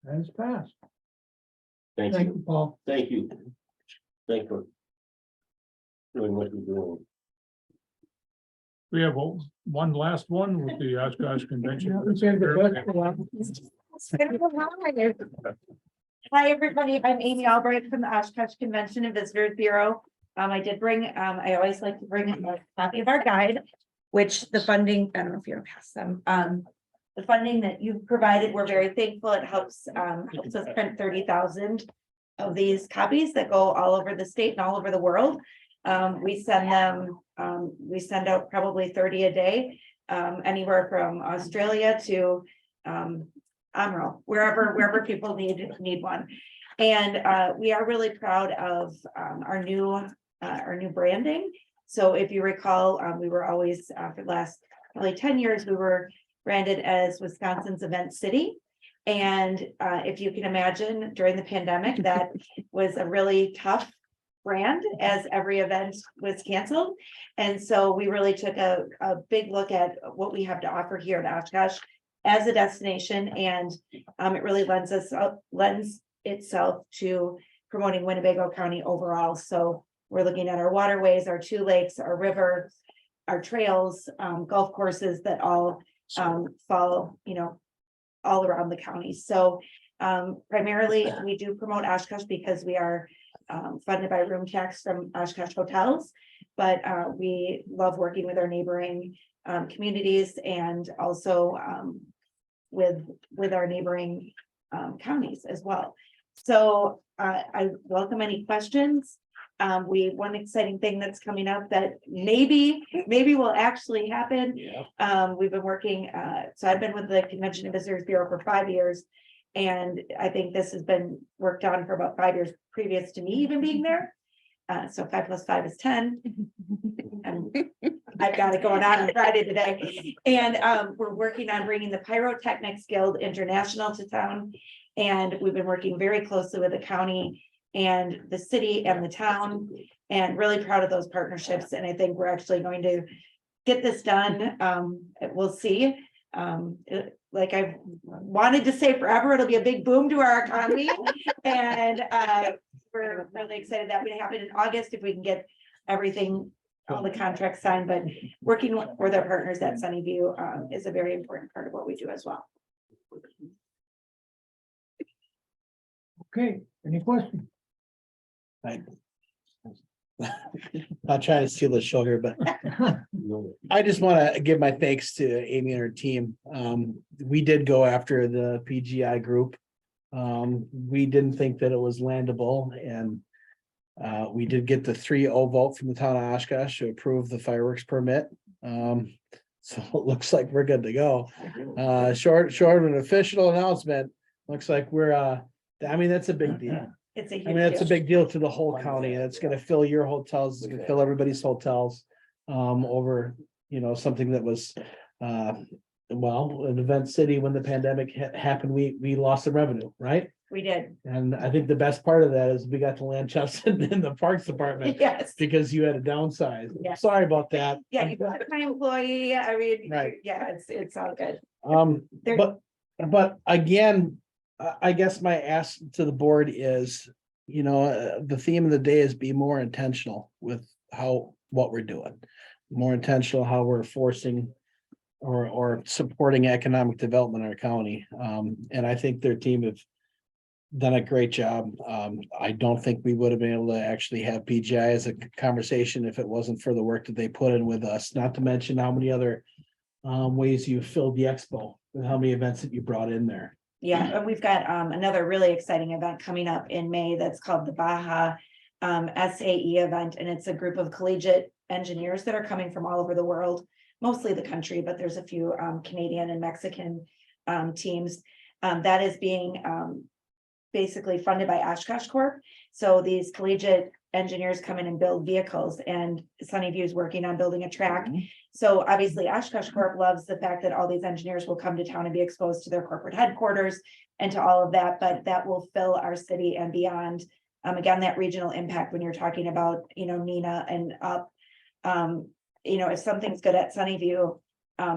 That's passed. Thank Thank you. you, Paul. Thank you. Thank you. Doing what you're doing. We have one last one with the Oshkosh Convention. Let's save the best for last. Hi, everybody. I'm Amy Albright from the Oshkosh Convention and Visitors Bureau. I did bring, I always like to bring a copy of our guide, which the funding, I don't know if you're gonna pass them. the funding that you've provided, we're very thankful. It helps us print 30,000 of these copies that go all over the state and all over the world. We send out probably 30 a day, anywhere from Australia to Amro, wherever people need one. And we are really proud of our new branding. So if you recall, we were always for the last probably 10 years, we were branded as Wisconsin's Event City. And if you can imagine, during the pandemic, that was a really tough brand as every event was canceled. And so we really took a big look at what we have to offer here at Oshkosh as a destination. And it really lends itself to promoting Winnebago County overall. So we're looking at our waterways, our 2 lakes, our river, our trails, golf courses that all fall, all around the county. So primarily we do promote Oshkosh because we are funded by room tax from Oshkosh hotels, but we love working with our neighboring communities and also with our neighboring counties as well. So I welcome any questions. One exciting thing that's coming up that maybe will actually happen. We've been working, so I've been with the Convention and Visitors Bureau for 5 years. And I think this has been worked on for about 5 years previous to me even being there. So 5 + 5 is 10. And I've got it going on Friday today. And we're working on bringing the Pyrotechnics Guild International to town. And we've been working very closely with the county and the city and the town, and really proud of those partnerships. And I think we're actually going to get this done. We'll see. Like I've wanted to say forever, it'll be a big boom to our economy. And we're really excited that would happen in August if we can get everything, all the contracts signed. But working with our partners at Sunnyview is a very important part of what we do as well. Okay, any questions? I'll try to steal the show here, but I just want to give my thanks to Amy and her team. We did go after the PGI group. We didn't think that it was landable, and we did get the 3-0 vote from the town of Oshkosh to approve the fireworks permit. So it looks like we're good to go. Short of an official announcement, looks like we're that's a big deal. It's a huge That's a deal. big deal to the whole county, and it's gonna fill your hotels, it's gonna fill everybody's hotels. Over, something that was, an event city. When the pandemic happened, we lost the revenue, right? We did. And I think the best part of that is we got to land Cheston in the Parks Department. Yes. Because you had a downsize. Yeah. Sorry about that. Yeah, you got my employee. I mean, Right. yeah, it's all good. But again, I guess my ask to the board is, the theme of the day is be more intentional with what we're doing. More intentional how we're forcing or supporting economic development in our county. And I think their team have done a great job. I don't think we would have been able to actually have PGI as a conversation if it wasn't for the work that they put in with us, not to mention how many other ways you filled the expo and how many events that you brought in there. Yeah, and we've got another really exciting event coming up in May that's called the Baja SAE event, and it's a group of collegiate engineers that are coming from all over the world, mostly the country, but there's a few Canadian and Mexican teams that is being basically funded by Oshkosh Corp. So these collegiate engineers come in and build vehicles, and Sunnyview is working on building a track. So obviously Oshkosh Corp loves the fact that all these engineers will come to town and be exposed to their corporate headquarters and to all of that, but that will fill our city and beyond. Again, that regional impact when you're talking about, Neenah and up, if something's good at Sunnyview,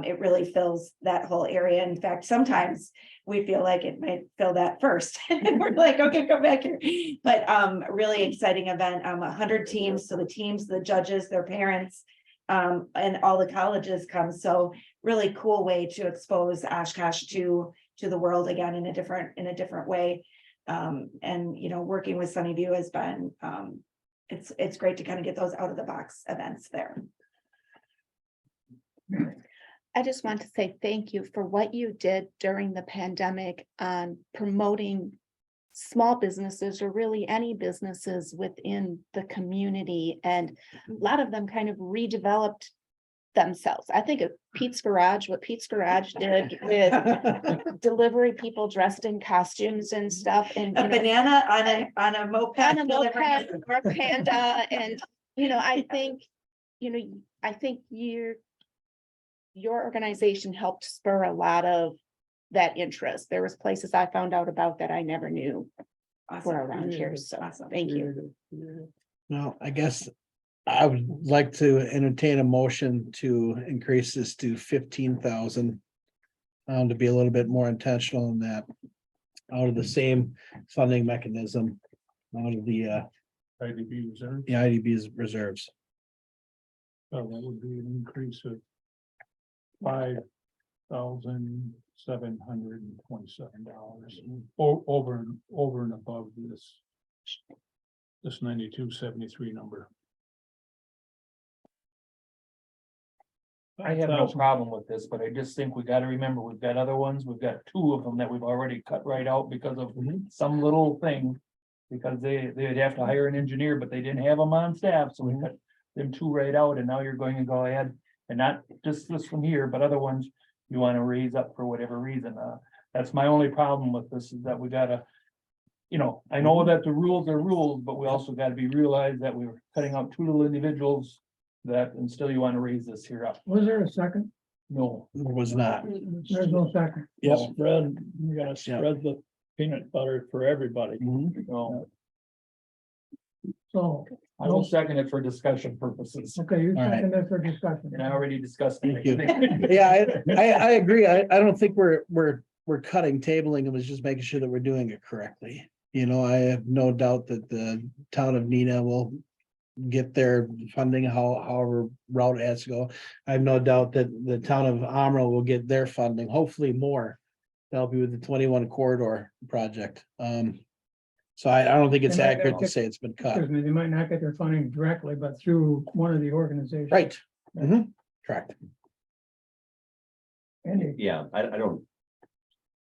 it really fills that whole area. In fact, sometimes we feel like it might fill that first. And we're like, okay, come back here. But really exciting event, 100 teams. So the teams, the judges, their parents, and all the colleges come. So really cool way to expose Oshkosh to the world again in a different way. And working with Sunnyview has been it's great to kind of get those out of the box events there. I just want to say thank you for what you did during the pandemic on promoting small businesses or really any businesses within the community. And a lot of them kind of redeveloped themselves. I think of Pete's Garage, what Pete's Garage did with delivery people dressed in costumes and stuff, and A you know, banana on a moped. on a delivering- moped or panda, and I think, I think your organization helped spur a lot of that interest. There was places I found out about that I never knew were around here, so thank you. Well, I guess I would like to entertain a motion to increase this to 15,000. To be a little bit more intentional in that, out of the same funding mechanism, out of the IDB reserve, IDB's reserves. so that would be an increase of $5,727 over and above this 9273 number. I have no problem with this, but I just think we gotta remember, we've got other ones, we've got two of them that we've already cut right out because of some little thing. Because they'd have to hire an engineer, but they didn't have them on staff, so we cut them two right out, and now you're going to go ahead. And not just this from here, but other ones you wanna raise up for whatever reason. That's my only problem with this, is that we gotta. I know that the rules are rules, but we also gotta be realized that we were cutting out two little individuals. And still you wanna raise this here up. Was there a second? No. There was not. There's no second. Yes. Spread, you gotta spread the peanut butter for everybody. No, So, I will second it for discussion purposes, okay, you All right. second that for discussion. and I already discussed. Thank you. it. Yeah, I agree. I don't think we're cutting tabling. It was just making sure that we're doing it correctly. I have no doubt that the town of Neenah will get their funding however route it has to go. I have no doubt that the town of Amro will get their funding, hopefully more. To help you with the 21 corridor project. So I don't think it's They might accurate not to get- say it's been cut. Excuse me, they might not get their funding directly, but through one of the organizations. Right. Correct. Andy, Yeah, I don't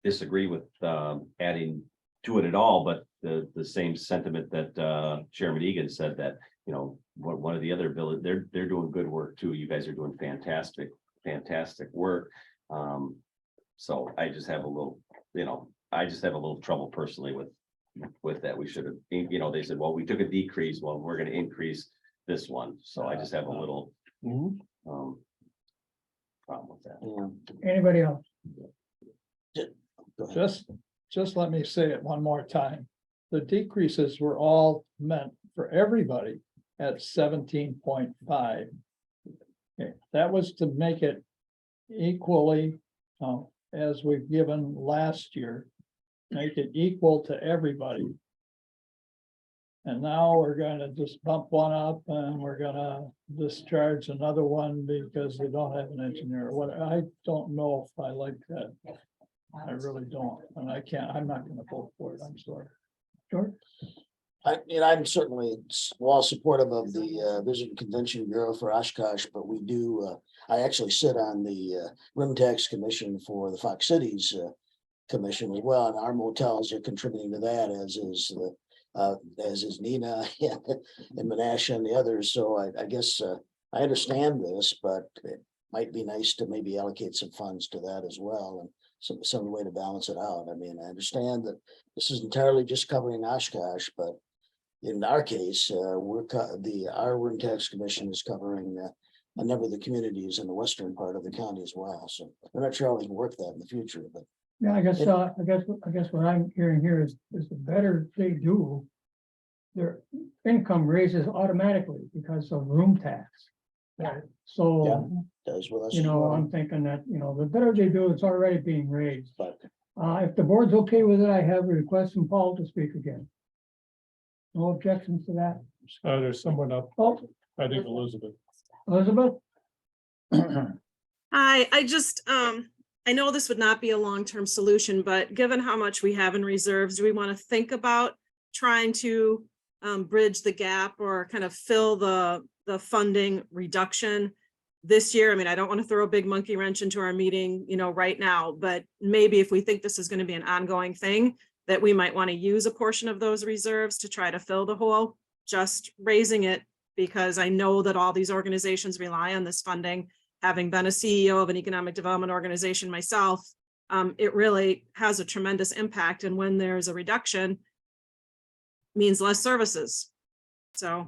disagree with adding to it at all, but the same sentiment that Chairman Egan said, that, one of the other village, they're doing good work too. You guys are doing fantastic work. So I just have a little, trouble personally with that. We should have, they said, well, we took a decrease, well, we're gonna increase this one, so I just have a little problem with that. anybody else? Just let me say it one more time. The decreases were all meant for everybody at 17.5. Okay, that was to make it equally, as we've given last year, make it equal to everybody. And now we're gonna just bump one up and we're gonna discharge another one because they don't have an engineer. I don't know if I like that. I really don't, and I'm not gonna vote for it, I'm sorry. George? I'm certainly well supportive of the Visit and Convention Bureau for Oshkosh, but we do, I actually sit on the room tax commission for the Fox Cities commission as well, and our motels are contributing to that, as is Neenah and Menasha and the others. So I guess I understand this, but it might be nice to maybe allocate some funds to that as well, and some way to balance it out. I mean, I understand that this is entirely just covering Oshkosh, but in our case, our room tax commission is covering a number of the communities in the western part of the county as well. So I'm not sure how we can work that in the future, but. Yeah, I guess what I'm hearing here is the better they do, their income raises automatically because of room tax. Yeah. So, Does with us. I'm thinking that, the better they do, it's already being raised. But If the board's okay with it, I have a request from Paul to speak again. No objections to that? There's someone up, Oh, I think Elizabeth. Elizabeth? Hi, I know this would not be a long-term solution, but given how much we have in reserves, do we want to think about trying to bridge the gap or kind of fill the funding reduction this year, I mean, I don't want to throw a big monkey wrench into our meeting, right now, but maybe if we think this is going to be an ongoing thing, that we might want to use a portion of those reserves to try to fill the hole, just raising it, because I know that all these organizations rely on this funding. Having been a CEO of an economic development organization myself, it really has a tremendous impact. And when there's a reduction, means less services. So,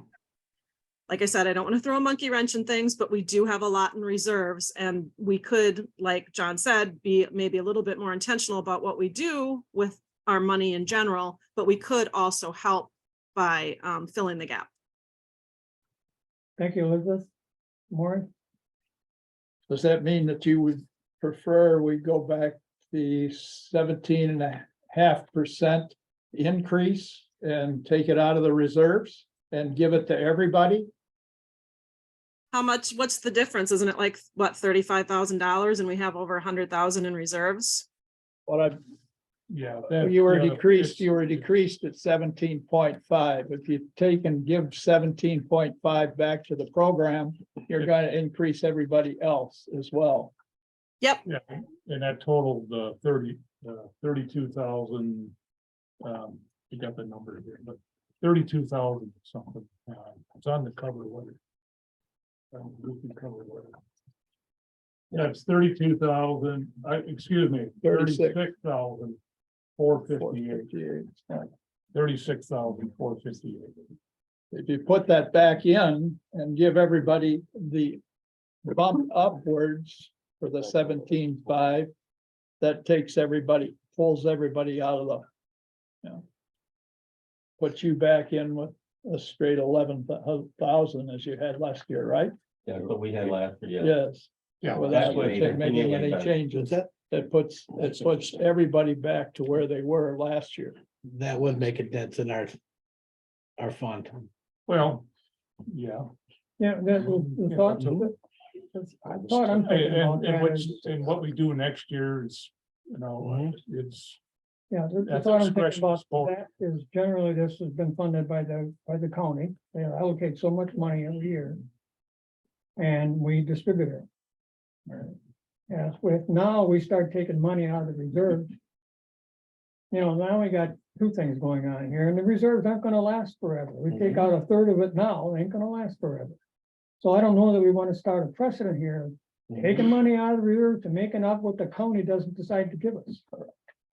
like I said, I don't want to throw a monkey wrench in things, but we do have a lot in reserves, and we could, like John said, be maybe a little bit more intentional about what we do with our money in general, but we could also help by filling the gap. Thank you, Elizabeth. Maureen? Does that mean that you would prefer we go back the 17.5% increase and take it out of the reserves and give it to everybody? How much, what's the difference? Isn't it like, what, $35,000 and we have over 100,000 in reserves? Well, Yeah. you were decreased at 17.5. If you take and give 17.5 back to the program, you're going to increase everybody else as well. Yep. Yeah, and that totaled 32,000. You got the number here, but 32,000 something. It's on the cover letter. Cover letter. Yeah, it's 32,000. Excuse me, 36,458. 36,458. If you put that back in and give everybody the bump upwards for the 17.5, that takes everybody, pulls everybody out of the, puts you back in with a straight 11,000 as you had last year, right? Yeah, but we had last year. Yes. Yeah, Without that's what making any changes, it puts everybody back to where they were last year. That would make a dent in our fund. Well, yeah. Yeah, the thought. I thought I'm thinking about And that. and what we do next year is, Mm-hmm. it's. Yeah, the That's thought I'm thinking expression about sport. that is generally this has been funded by the county. They allocate so much money every year. And we distribute it. Yes, with now we start taking money out of the reserves. Now we got two things going on here, and the reserves aren't gonna last forever. We take out a third of it now, it ain't gonna last forever. So I don't know that we want to start a precedent here, taking money out of the reserve to making up what the county doesn't decide to give us.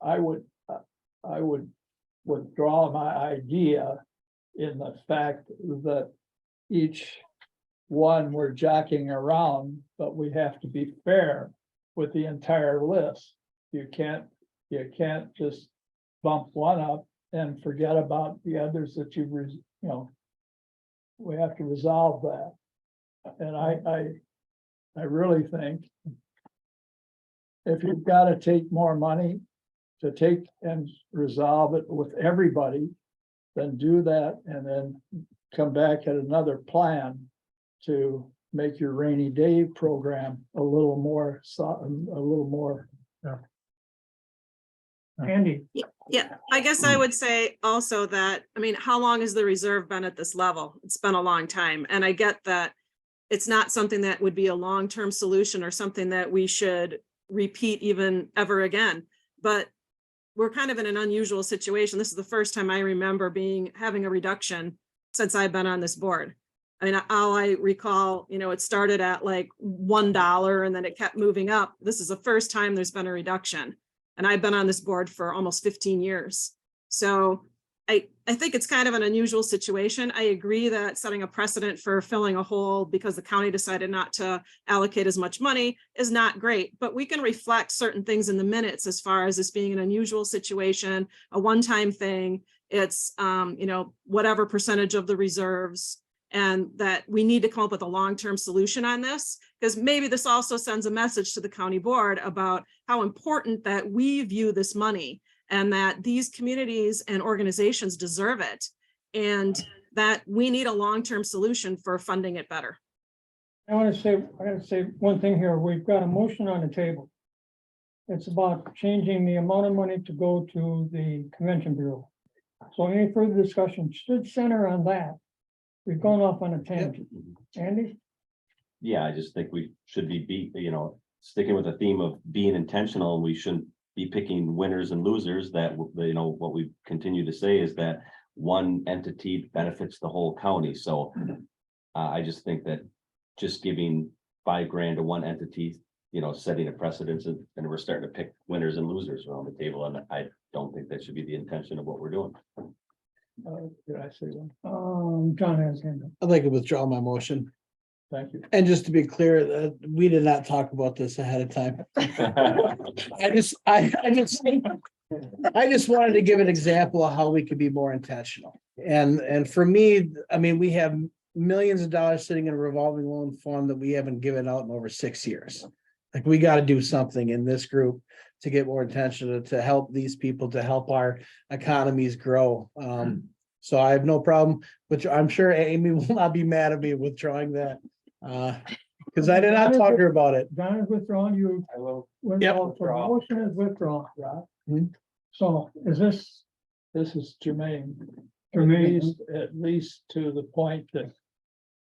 I would withdraw my idea in the fact that each one we're jockeying around, but we have to be fair with the entire list. You can't just bump one up and forget about the others that we have to resolve that. And I really think if you've got to take more money to take and resolve it with everybody, then do that and then come back at another plan to make your rainy day program a little more. Andy? Yeah, I guess I would say also that, I mean, how long has the reserve been at this level? It's been a long time. And I get that it's not something that would be a long-term solution or something that we should repeat even ever again. But we're kind of in an unusual situation. This is the first time I remember having a reduction since I've been on this board. I mean, all I recall, it started at like $1 and then it kept moving up. This is the first time there's been a reduction. And I've been on this board for almost 15 years. So I think it's kind of an unusual situation. I agree that setting a precedent for filling a hole because the county decided not to allocate as much money is not great, but we can reflect certain things in the minutes as far as this being an unusual situation, a one-time thing. It's, whatever percentage of the reserves, and that we need to come up with a long-term solution on this, because maybe this also sends a message to the county board about how important that we view this money and that these communities and organizations deserve it, and that we need a long-term solution for funding it better. I gotta say one thing here. We've got a motion on the table. It's about changing the amount of money to go to the convention bureau. So any further discussion should center on that. We've gone off on a tangent. Andy? yeah, I just think we should be, sticking with the theme of being intentional. We shouldn't be picking winners and losers. That, what we continue to say is that one entity benefits the whole county. So I just think that just giving $5,000 to one entity, setting a precedence, and we're starting to pick winners and losers around the table. And I don't think that should be the intention of what we're doing. Did I say one? John has hand up. I'd like to withdraw my motion. Thank you. And just to be clear, we did not talk about this ahead of time. I just wanted to give an example of how we could be more intentional. And for me, I mean, we have millions of dollars sitting in a revolving loan fund that we haven't given out in over 6 years. Like, we got to do something in this group to get more attention, to help these people, to help our economies grow. So I have no problem, which I'm sure Amy will not be mad at me withdrawing that. Because I did not talk to her about it. John is withdrawn, you. I will. So the motion is withdrawn, Rob. Hmm. So is this This is germane. germane? At least to the point that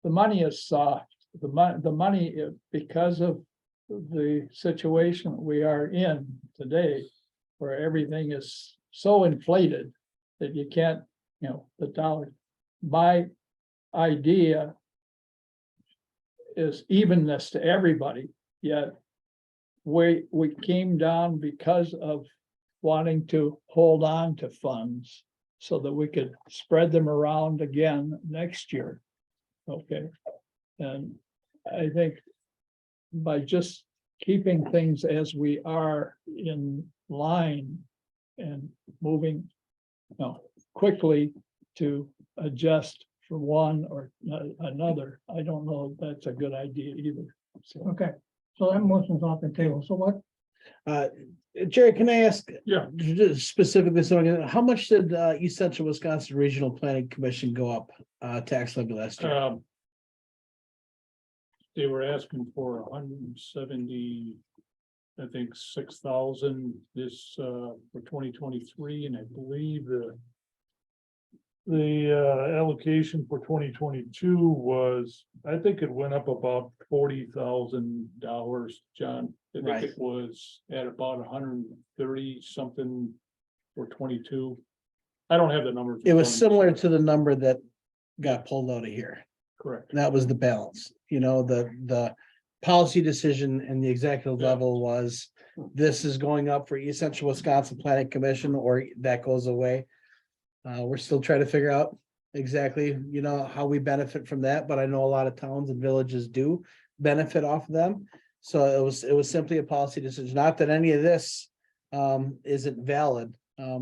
the money is soft. The money, because of the situation we are in today, where everything is so inflated that you can't, the dollar. My idea is evenness to everybody, yet we came down because of wanting to hold on to funds so that we could spread them around again next year. Okay, and I think by just keeping things as we are in line and moving, quickly to adjust for one or another, I don't know if that's a good idea either. So, Okay, so that motion's off the table. So what? Jerry, can I ask? Yeah. Specifically, so how much did East Central Wisconsin Regional Planning Commission go up tax levy last year? They were asking for 170, I think 6,000 this for 2023, and I believe the allocation for 2022 was, I think it went up about $40,000, John. I think Right. it was at about 130 something for 22. I don't have the numbers. in It was front of me. similar to the number that got pulled out of here. Correct. That was the balance, the policy decision and the executive level was, this is going up for East Central Wisconsin Planning Commission, or that goes away. We're still trying to figure out exactly, how we benefit from that, but I know a lot of towns and villages do benefit off of them. So it was simply a policy decision, not that any of this isn't valid. I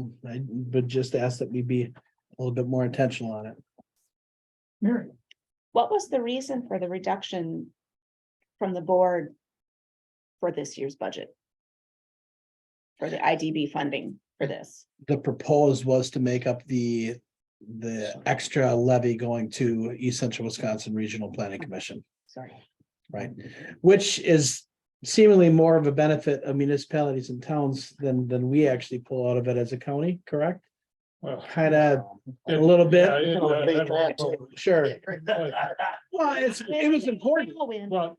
would just ask that we be a little bit more intentional on it. Mary? What was the reason for the reduction from the board for this year's budget? For the IDB funding for this? The proposed was to make up the extra levy going to East Central Wisconsin Regional Planning Commission, Sorry. right? Which is seemingly more of a benefit of municipalities and towns than we actually pull out of it as a county, correct? Well, Kind of a little bit. Sure. Well, it was important. Well,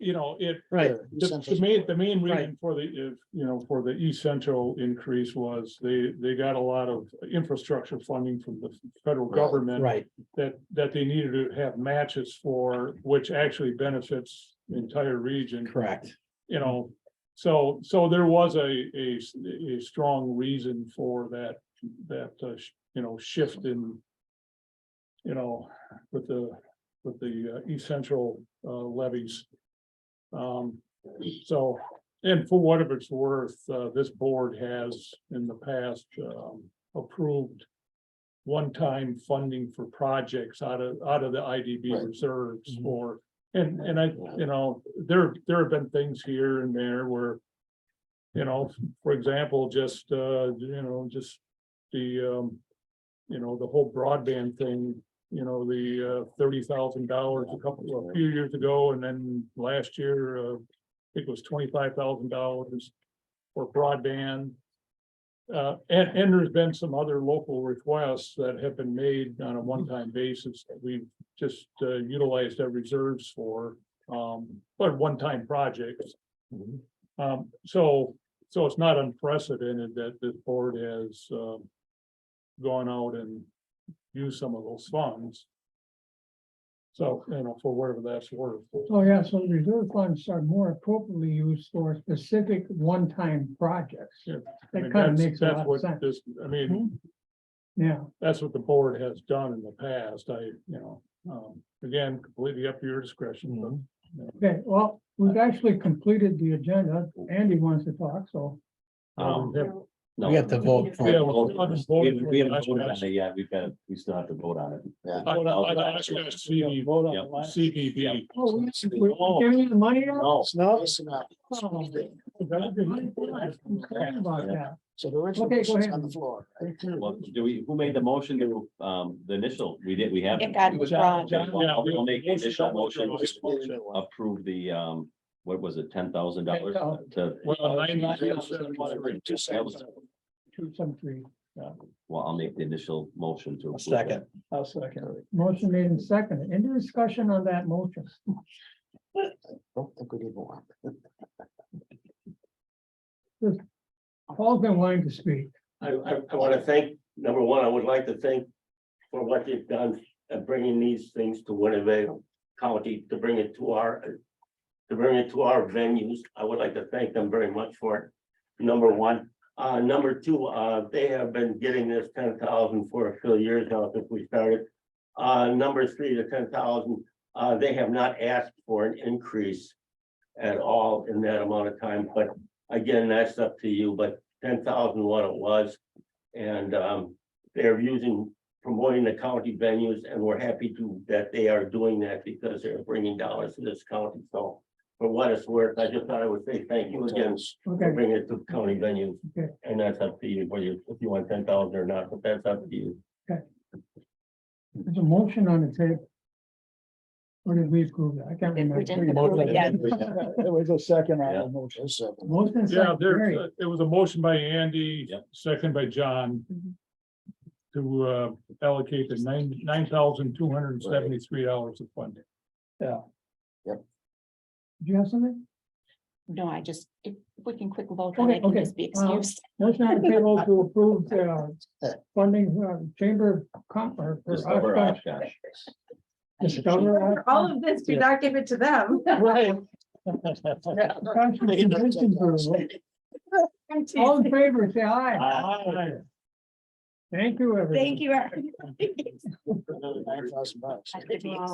Right. the main reason for the East Central increase was they got a lot of infrastructure funding from the federal government. Right. That they needed to have matches for, which actually benefits the entire region. Correct. So there was a strong reason for that shift in, with the East Central levies. So, and for whatever it's worth, this board has in the past approved one-time funding for projects out of the IDB reserves for, and I, there have been things here and there where, for example, just the whole broadband thing, the $30,000 a few years ago, and then last year, I think it was $25,000 for broadband. And there's been some other local requests that have been made on a one-time basis that we've just utilized our reserves for. but one-time projects. So it's not unprecedented that this board has, gone out and used some of those funds. So, for whatever that's worth. Oh, yeah, so the reserve funds are more appropriately used for specific one-time projects. Yeah, I That mean, kind of that's- makes a that's lot of what sense. this- I mean, Yeah, that's what the board has done in the past. Again, completely up to your discretion, but. okay, well, we've actually completed the agenda. Andy wants to talk, so. No. We have to vote for Yeah, it. well, We haven't voted on it yet. We still have to vote on it. Yeah. I Vote on the last- CDB. Oh, we're giving you the money now? No. No. Listen up. Oh, sorry about that. So the original Okay, go motion's ahead. on the floor. Well, who made the motion to, the initial, we have. It got withdrawn. I'll make the initial motion to approve the, what was it, $10,000 to, Well, 273. well, I'll make the initial motion to. approve Second. I'll second it. Motion made in second. Any discussion on that motion? Don't think we need more. Paul's been wanting to speak. I want to thank, number one, I would like to thank for what they've done at bringing these things to Winnebago County, to bring it to our venues. I would like to thank them very much for it, number one. Number two, they have been getting this 10,000 for a few years now since we started. Number three, the 10,000, they have not asked for an increase at all in that amount of time, but again, that's up to you, but 10,000 what it was. And they're promoting the county venues, and we're happy that they are doing that because they're bringing dollars to this county. So for what it's worth, I just thought I would say thank you again Okay. for bringing it to county venues. Okay. And that's up to you, whether if you want 10,000 or not, but that's up to you. There's a motion on the table. Or did we approve that? I can't remember. We didn't approve it yet. It was a second on Yeah. the motion. Motion Yeah, second, Gary. there was a motion by Andy, second by John. To allocate the $9,273 of funding. Did you have something? No, if we can quick vote on Okay, it, can okay. just be excused. Motion on the table to approve funding chamber or Discover Oshkosh. Oshkosh. Discover. All of this, do not give it to them. Right. Oshkosh Convention Bureau. All in favor, say aye. Aye. Thank you, everyone. Thank you. $9,000.